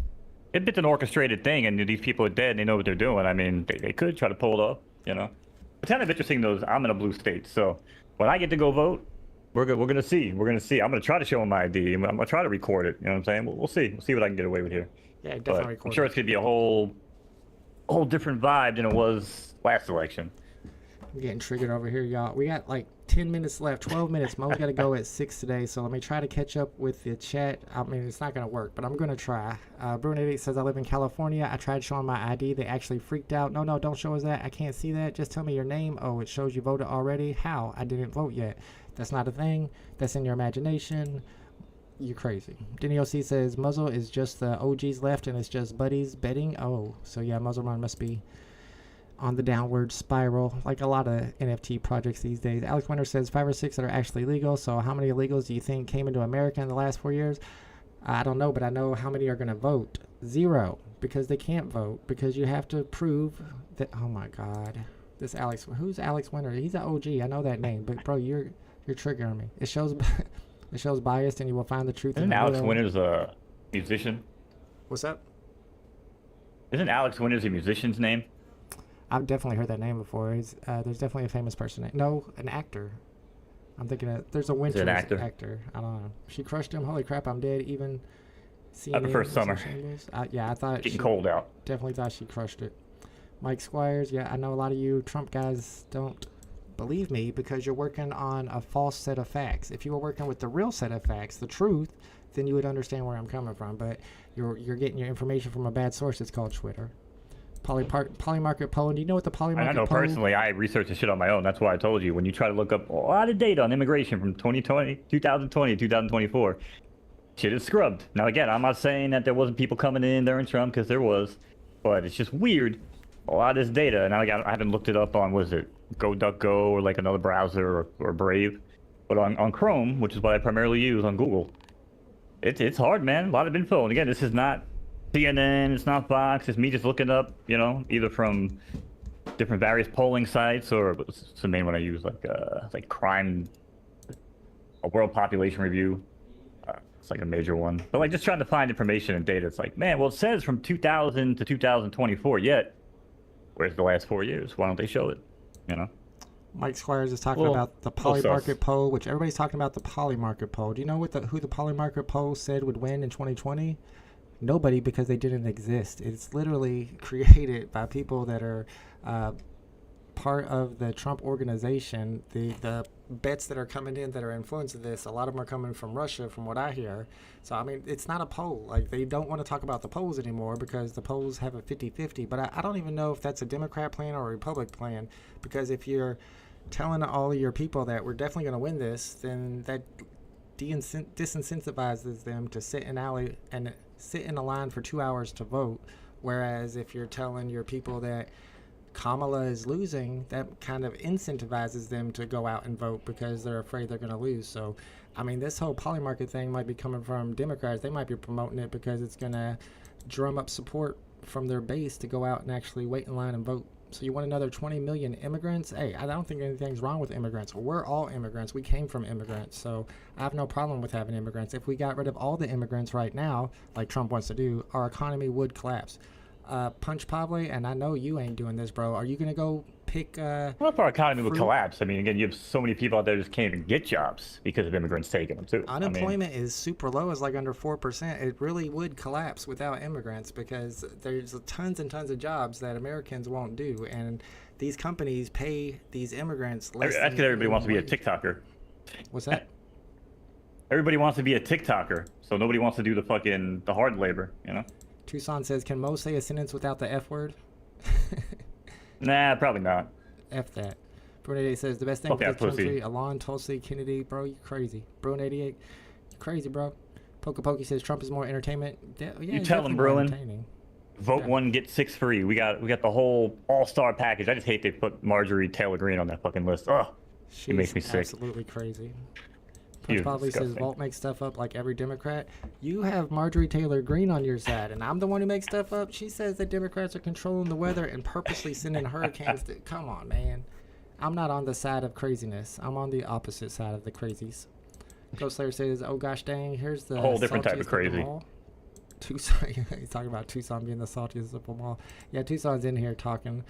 If it's an orchestrated thing and these people are dead and they know what they're doing, I mean, they could try to pull it off, It's kind of interesting, though. I'm in a blue state, so when I get to go vote, we're gonna see. I'm gonna try to show them my ID. I'm gonna try to record it. You know what I'm saying? We'll see. We'll see what I can get away with here. Yeah, definitely record. I'm sure it's gonna be a whole different vibe than it was last election. I'm getting triggered over here, y'all. We got like 10 minutes left, 12 minutes. Mo's got to go at 6 today, so let me try to catch up with the chat. I mean, it's not going to work, but I'm going to try. Brunette says, I live in California. I tried showing my ID. They actually freaked out. No, don't show us that. I can't see that. Just tell me your name. Oh, it shows you voted already. How? I didn't vote yet. That's not a thing. That's in your imagination. You're crazy. Denny OC says, Muzzle is just the OGs left, and it's just buddies betting. Oh, so yeah, Muzzle Run must be on the downward spiral, like a lot of NFT projects these days. Alex Winter says 5 or 6 that are actually legal. So how many illegals do you think came into America in the last 4 years? I don't know, but I know how many are going to vote. 0, because they can't vote, because you have to prove that. Oh my God, who's Alex Winter? He's an OG. I know that name, but bro, you're triggering me. It shows biased, and you will find the truth. Isn't Alex Winter's a musician? What's up? Isn't Alex Winters a musician's name? I've definitely heard that name before. There's definitely a famous person. No, an actor. I'm thinking there's a Winters actor. I don't know. She crushed him. Holy crap, I'm dead. Even I prefer summer. Yeah, I thought getting cold out. Definitely thought she crushed it. Mike Squires, yeah, I know a lot of you Trump guys don't believe me because you're working on a false set of facts. If you were working with the real set of facts, the truth, then you would understand where I'm coming from. But you're getting your information from a bad source. It's called Twitter. Polymarket poll. Do you know what the polymarket poll? I know personally, I research this shit on my own. That's why I told you when you try to look up a lot of data on immigration from 2020, 2024, shit is scrubbed. Now again, I'm not saying that there wasn't people coming in during Trump, because there was, but it's just weird. A lot of this data, and I haven't looked it up on, was it GoDuckGo or like another browser or Brave, but on Chrome, which is what I primarily use on Google, it's hard, man. A lot of info, and again, this is not CNN, it's not Fox, it's me just looking up, either from different various polling sites, or what's the main one I use, like crime, a world population review. It's like a major one, but like just trying to find information and data. It's like, man, well, it says from 2000 to 2024, yet where's the last 4 years? Why don't they show it? Mike Squires is talking about the polymarket poll, which everybody's talking about the polymarket poll. Do you know who the polymarket poll said would win in 2020? Nobody, because they didn't exist. It's literally created by people that are part of the Trump organization. The bets that are coming in that are influencing this, a lot of them are coming from Russia, from what I hear. So, I mean, it's not a poll. Like, they don't want to talk about the polls anymore because the polls have a 50-50. But I don't even know if that's a Democrat plan or a Republican plan, because if you're telling all of your people that we're definitely going to win this, then that disincentivizes them to sit in a line for 2 hours to vote. Whereas if you're telling your people that Kamala is losing, that kind of incentivizes them to go out and vote because they're afraid they're going to lose. So, I mean, this whole polymarket thing might be coming from Democrats. They might be promoting it because it's going to drum up support from their base to go out and actually wait in line and vote. So you want another 20 million immigrants? Hey, I don't think anything's wrong with immigrants. We're all immigrants. We came from immigrants. So I have no problem with having immigrants. If we got rid of all the immigrants right now, like Trump wants to do, our economy would collapse. Punch Pablo, and I know you ain't doing this, bro. Are you going to go pick Well, if our economy would collapse, I mean, again, you have so many people out there just can't even get jobs because of immigrants taking them, too. Unemployment is super low. It's like under 4%. It really would collapse without immigrants because there's tons and tons of jobs that Americans won't do, and these companies pay these immigrants less That's because everybody wants to be a TikToker. What's that? Everybody wants to be a TikToker, so nobody wants to do the hard labor, Tucson says, can Mo say a sentence without the F word? Nah, probably not. F that. Bruin88 says, the best thing with this country, Alon, Tulsi, Kennedy, bro, you crazy. Bruin88, you crazy, bro. Pokey says, Trump is more entertainment. Yeah, you tell him, Bruin. Vote one, get 6 free. We got the whole all-star package. I just hate they put Marjorie Taylor Greene on that fucking list. Ugh, it makes me sick. Absolutely crazy. Punch probably says Volt makes stuff up like every Democrat. You have Marjorie Taylor Greene on your side, and I'm the one who makes stuff up. She says that Democrats are controlling the weather and purposely sending hurricanes. Come on, man. I'm not on the side of craziness. I'm on the opposite side of the crazies. Ghost Slayer says, oh gosh dang, here's the whole different type of crazy. Tucson, he's talking about Tucson being the saltiest of them all. Yeah, Tucson's in here talking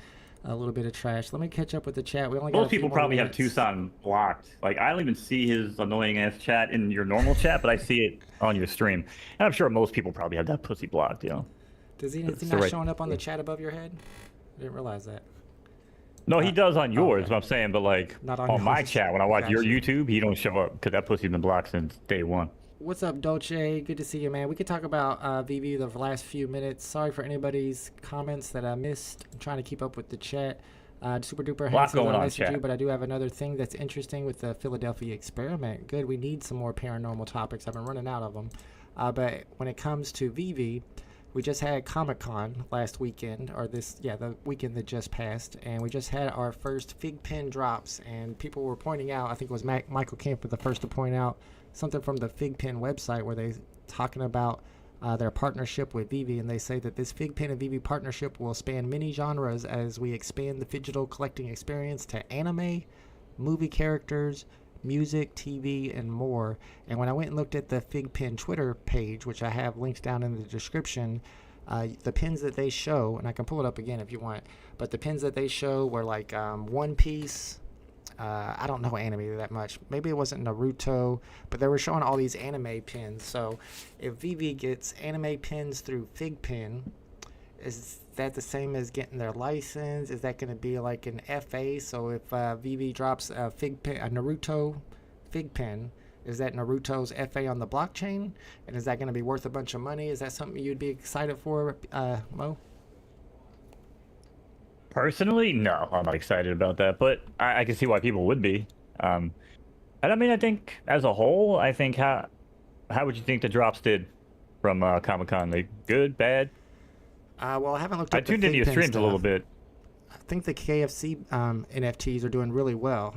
a little bit of trash. Let me catch up with the chat. We only got most people probably have Tucson blocked. Like, I don't even see his annoying ass chat in your normal chat, but I see it on your stream. And I'm sure most people probably have that pussy blocked, Is he not showing up on the chat above your head? I didn't realize that. No, he does on yours, what I'm saying, but like not on my chat, when I watch your YouTube, he don't show up because that pussy's been blocked since day one. What's up, Dolce? Good to see you, man. We could talk about VeVe the last few minutes. Sorry for anybody's comments that I missed. I'm trying to keep up with the chat. Super duper handsome. I messaged you, but I do have another thing that's interesting with the Philadelphia experiment. Good, we need some more paranormal topics. I've been running out of them. But when it comes to VeVe, we just had Comic-Con last weekend, or the weekend that just passed, and we just had our first fig pen drops, and people were pointing out, I think it was Michael Camp was the first to point out something from the Fig Pen website where they talking about their partnership with VeVe, and they say that this Fig Pen and VeVe partnership will span many genres as we expand the digital collecting experience to anime, movie characters, music, TV, and more. And when I went and looked at the Fig Pen Twitter page, which I have linked down in the description, The pins that they show, and I can pull it up again if you want, but the pins that they show were like One Piece. I don't know anime that much. Maybe it wasn't Naruto, but they were showing all these anime pins. So if VeVe gets anime pins through FigPin, is that the same as getting their license? Is that going to be like an FA? So if VeVe drops a Naruto Fig pin, is that Naruto's FA on the blockchain? And is that going to be worth a bunch of money? Is that something you'd be excited for, Mo? Personally, no, I'm not excited about that, but I can see why people would be. And I mean, I think as a whole, I think how would you think the drops did from Comic-Con? Like good, bad? Well, I haven't looked up I tuned into your streams a little bit. I think the KFC NFTs are doing really well.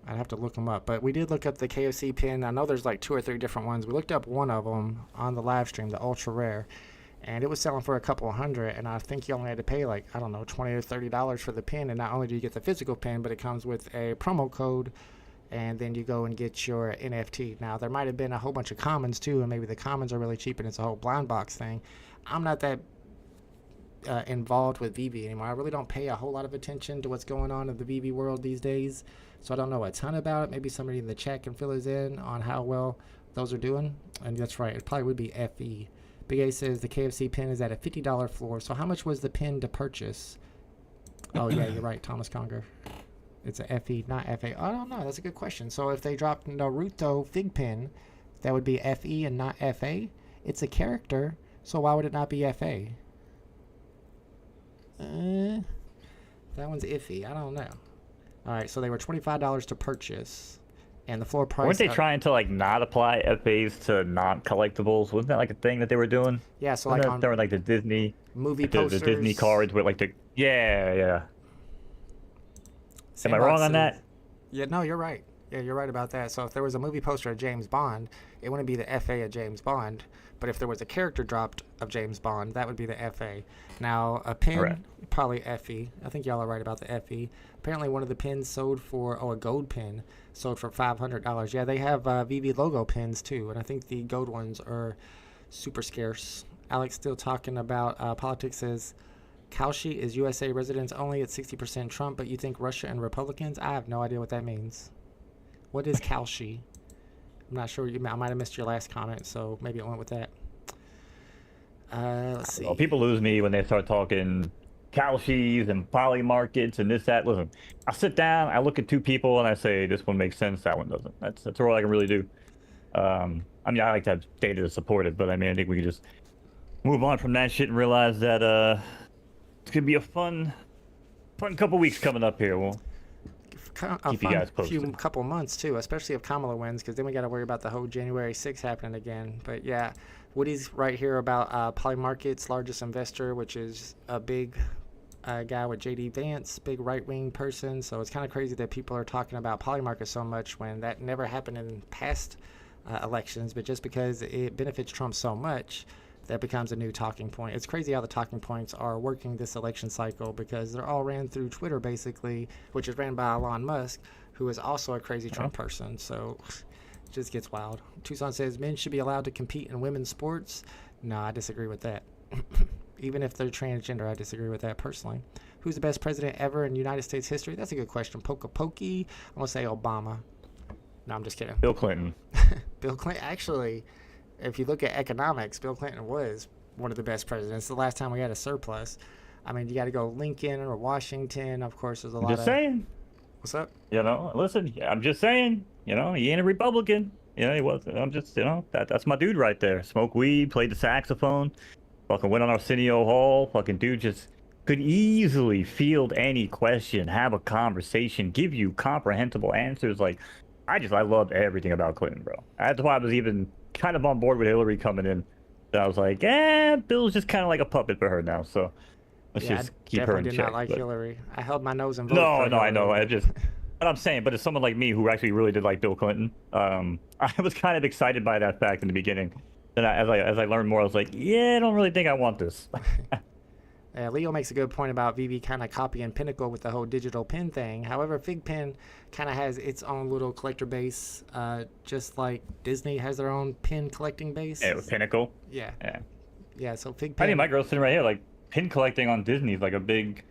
I'd have to look them up, but we did look up the KFC pin. I know there's like 2 or 3 different ones. We looked up one of them on the live stream, the ultra rare, and it was selling for a couple hundred, and I think you only had to pay like, I don't know, $20 or $30 for the pin, and not only do you get the physical pin, but it comes with a promo code, and then you go and get your NFT. Now, there might have been a whole bunch of commons too, and maybe the commons are really cheap, and it's a whole blind box thing. I'm not that involved with VeVe anymore. I really don't pay a whole lot of attention to what's going on in the VeVe world these days, so I don't know a ton about it. Maybe somebody in the chat can fill us in on how well those are doing. And that's right, it probably would be FE. Big A says the KFC pin is at a $50 floor. So how much was the pin to purchase? Oh yeah, you're right, Thomas Conger. It's a FE, not FA. I don't know. That's a good question. So if they dropped Naruto Fig pin, that would be FE and not FA. It's a character, so why would it not be FA? That one's iffy. I don't know. All right, so they were $25 to purchase, and the floor price. Weren't they trying to like not apply FAs to non-collectibles? Wasn't that like a thing that they were doing? Yeah, so wasn't like on there were like the Disney movie like posters, the Disney cards with like the yeah. Am I Sandbox wrong on says- that? Yeah, no, you're right. Yeah, you're right about that. So if there was a movie poster of James Bond, it wouldn't be the FA of James Bond. But if there was a character dropped of James Bond, that would be the FA. Now, a pin, Correct. probably FE. I think y'all are right about the FE. Apparently, one of the pins sold for, a gold pin sold for $500. Yeah, they have VeVe logo pins too, and I think the gold ones are super scarce. Alex still talking about politics. Says Kaushi is USA residents only at 60% Trump, but you think Russia and Republicans? I have no idea what that means. What is Kaushi? I'm not sure. I might have missed your last comment, so maybe it went with that. Let's see. Well, people lose me when they start talking Kalshis and poly markets and this, that. Listen, I sit down, I look at 2 people, and I say, this one makes sense, that one doesn't. That's all I can really do. I mean, I like to have data to support it, but I mean, I think we can just move on from that shit and realize that it's going to be a fun couple weeks coming up here. We'll keep you guys posted. Couple months too, especially if Kamala wins, because then we got to worry about the whole January 6th happening again. But yeah, Woody's right here about Polymarket's largest investor, which is a big guy with JD Vance, big right-wing person. So it's kind of crazy that people are talking about Polymarket so much when that never happened in past elections. But just because it benefits Trump so much, that becomes a new talking point. It's crazy how the talking points are working this election cycle, because they're all ran through Twitter, basically, which is ran by Elon Musk, who is also a crazy Trump person. So it just gets wild. Tucson says men should be allowed to compete in women's sports. No, I disagree with that. Even if they're transgender, I disagree with that personally. Who's the best president ever in United States history? That's a good question. Pokey. I'm going to say Obama. No, I'm just kidding. Bill Clinton. Bill Clinton, actually, if you look at economics, Bill Clinton was one of the best presidents. The last time we had a surplus. I mean, you got to go Lincoln or Washington. Of course, there's a lot Just saying. What's up? You know, listen, I'm just saying, you know, he ain't a Republican. You know, he was. I'm just, you know, that's my dude right there. Smoked weed, played the saxophone, fucking went on Arsenio Hall. Fucking dude just could easily field any question, have a conversation, give you comprehensible answers. Like, I loved everything about Clinton, bro. That's why I was even kind of on board with Hillary coming in. And I was like, Bill's just kind of like a puppet for her now. So let's just keep her in check. I definitely did not like Hillary. I held my nose and voted for Hillary. No, I know. But I'm saying, but as someone like me who actually really did like Bill Clinton, I was kind of excited by that fact in the beginning. Then as I learned more, I was like, yeah, I don't really think I want this. Leo makes a good point about VeVe kind of copying Pinnacle with the whole digital pin thing. However, FigPin kind of has its own little collector base, just like Disney has their own pin collecting base. Yeah, with Pinnacle. Yeah. Yeah, so pig I pen. think my girl's sitting right here, like pin collecting on Disney is like a big,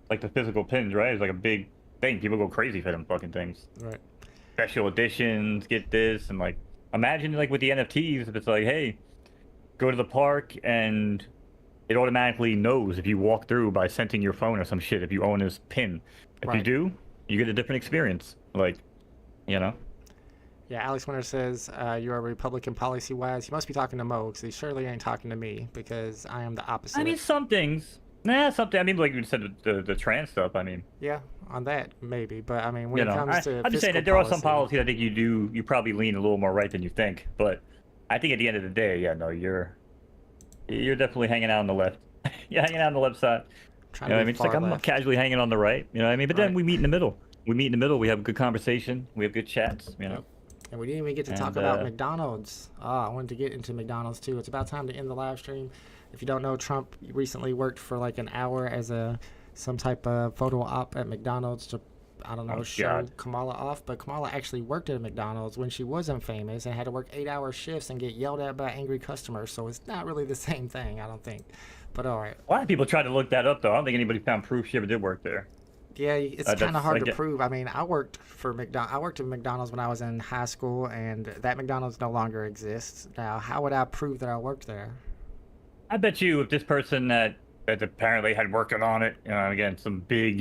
like the physical pins, right? It's like a big thing. People go crazy for them fucking things. Right. Special editions, get this, and like imagine like with the NFTs, if it's like, hey, go to the park and it automatically knows if you walk through by sensing your phone or some shit if you own this pin. If you Right. do, you get a different experience. Like, you know. Yeah, Alex Winter says you are Republican policy-wise. He must be talking to Mo because he surely ain't talking to me because I am the opposite. I mean, some things. Nah, something. I mean, like you said, the trans stuff. I mean, Yeah, on that maybe, but I mean, when you it know, comes to I'm just saying fiscal that there are some policy- policies I think you probably lean a little more right than you think. But I think at the end of the day, yeah, no, you're definitely hanging out on the left. You're hanging out on the left side. trying You know what to I be mean? It's like far I'm left. casually hanging on the right. You know what I mean? But then Right. we meet in the middle. We meet in the middle. We have a good conversation. We have good chats. You know. Yep. And we didn't even get to talk And, about McDonald's. I wanted to get into McDonald's too. It's about time to end the live stream. If you don't know, Trump recently worked for like an hour as some type of photo op at McDonald's to, I don't know, Oh, show God. Kamala off. But Kamala actually worked at McDonald's when she wasn't famous and had to work 8-hour shifts and get yelled at by angry customers. So it's not really the same thing, I don't think. But all right. A lot of people try to look that up, though. I don't think anybody found proof she ever did work there. Yeah, it's kind of that's hard like to it. prove. I mean, I worked at McDonald's when I was in high school, and that McDonald's no longer exists. Now, how would I prove that I worked there? I bet you if this person that apparently had working on it, again, some big,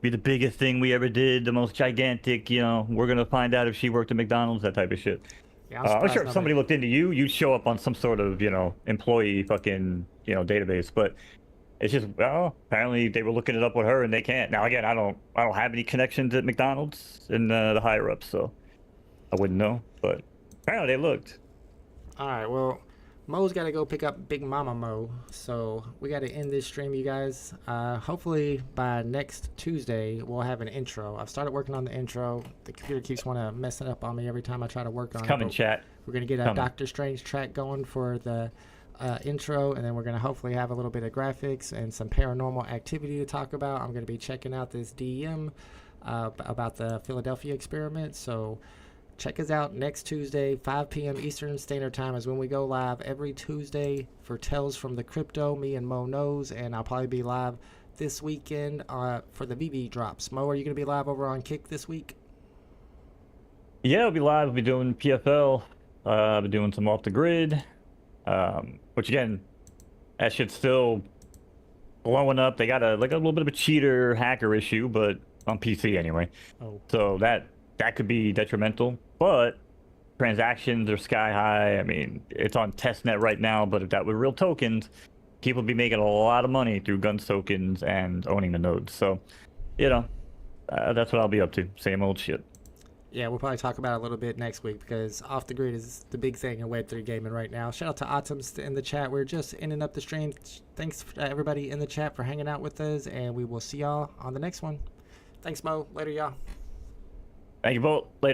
be the biggest thing we ever did, the most gigantic, we're gonna find out if she worked at McDonald's, that type of shit. Yeah, I'm surprised sure if somebody looked into you, you'd show up on some sort of, employee fucking, database. But it's just, well, apparently they were looking it up with her and they can't. Now, again, I don't have any connections at McDonald's in the higher ups, so I wouldn't know. But apparently they looked. All right, well, Mo's got to go pick up Big Mama Mo, so we got to end this stream, you guys. Hopefully by next Tuesday we'll have an intro. I've started working on the intro. The computer keeps wanting to mess it up on me every time I try to work on it. Come in, but chat. We're gonna get a Coming. Doctor Strange track going for the intro, and then we're gonna hopefully have a little bit of graphics and some paranormal activity to talk about. I'm gonna be checking out this DM about the Philadelphia experiment, so check us out next Tuesday, 5 p.m. Eastern Standard Time is when we go live every Tuesday for Tales from the Crypto, Me and MoKnowz, and I'll probably be live this weekend for the VeVe drops. Mo, are you gonna be live over on Kick this week? Yeah, I'll be live. I'll be doing PFL. I'll be doing some off the grid. Which again, that shit's still blowing up. They got a little bit of a cheater hacker issue, but on PC anyway. Oh, So that could be detrimental. But transactions are sky high. I mean, it's on testnet right now, but if that were real tokens, people would be making a lot of money through guns tokens and owning the nodes. So, that's what I'll be up to. Same old shit. yeah, we'll probably talk about it a little bit next week because off the grid is the big thing in Web3 gaming right now. Shout out to Atoms in the chat. We're just ending up the stream. Thanks to everybody in the chat for hanging out with us, and we will see y'all on the next one. Thanks, Mo. Later, y'all. Thank you both. Later.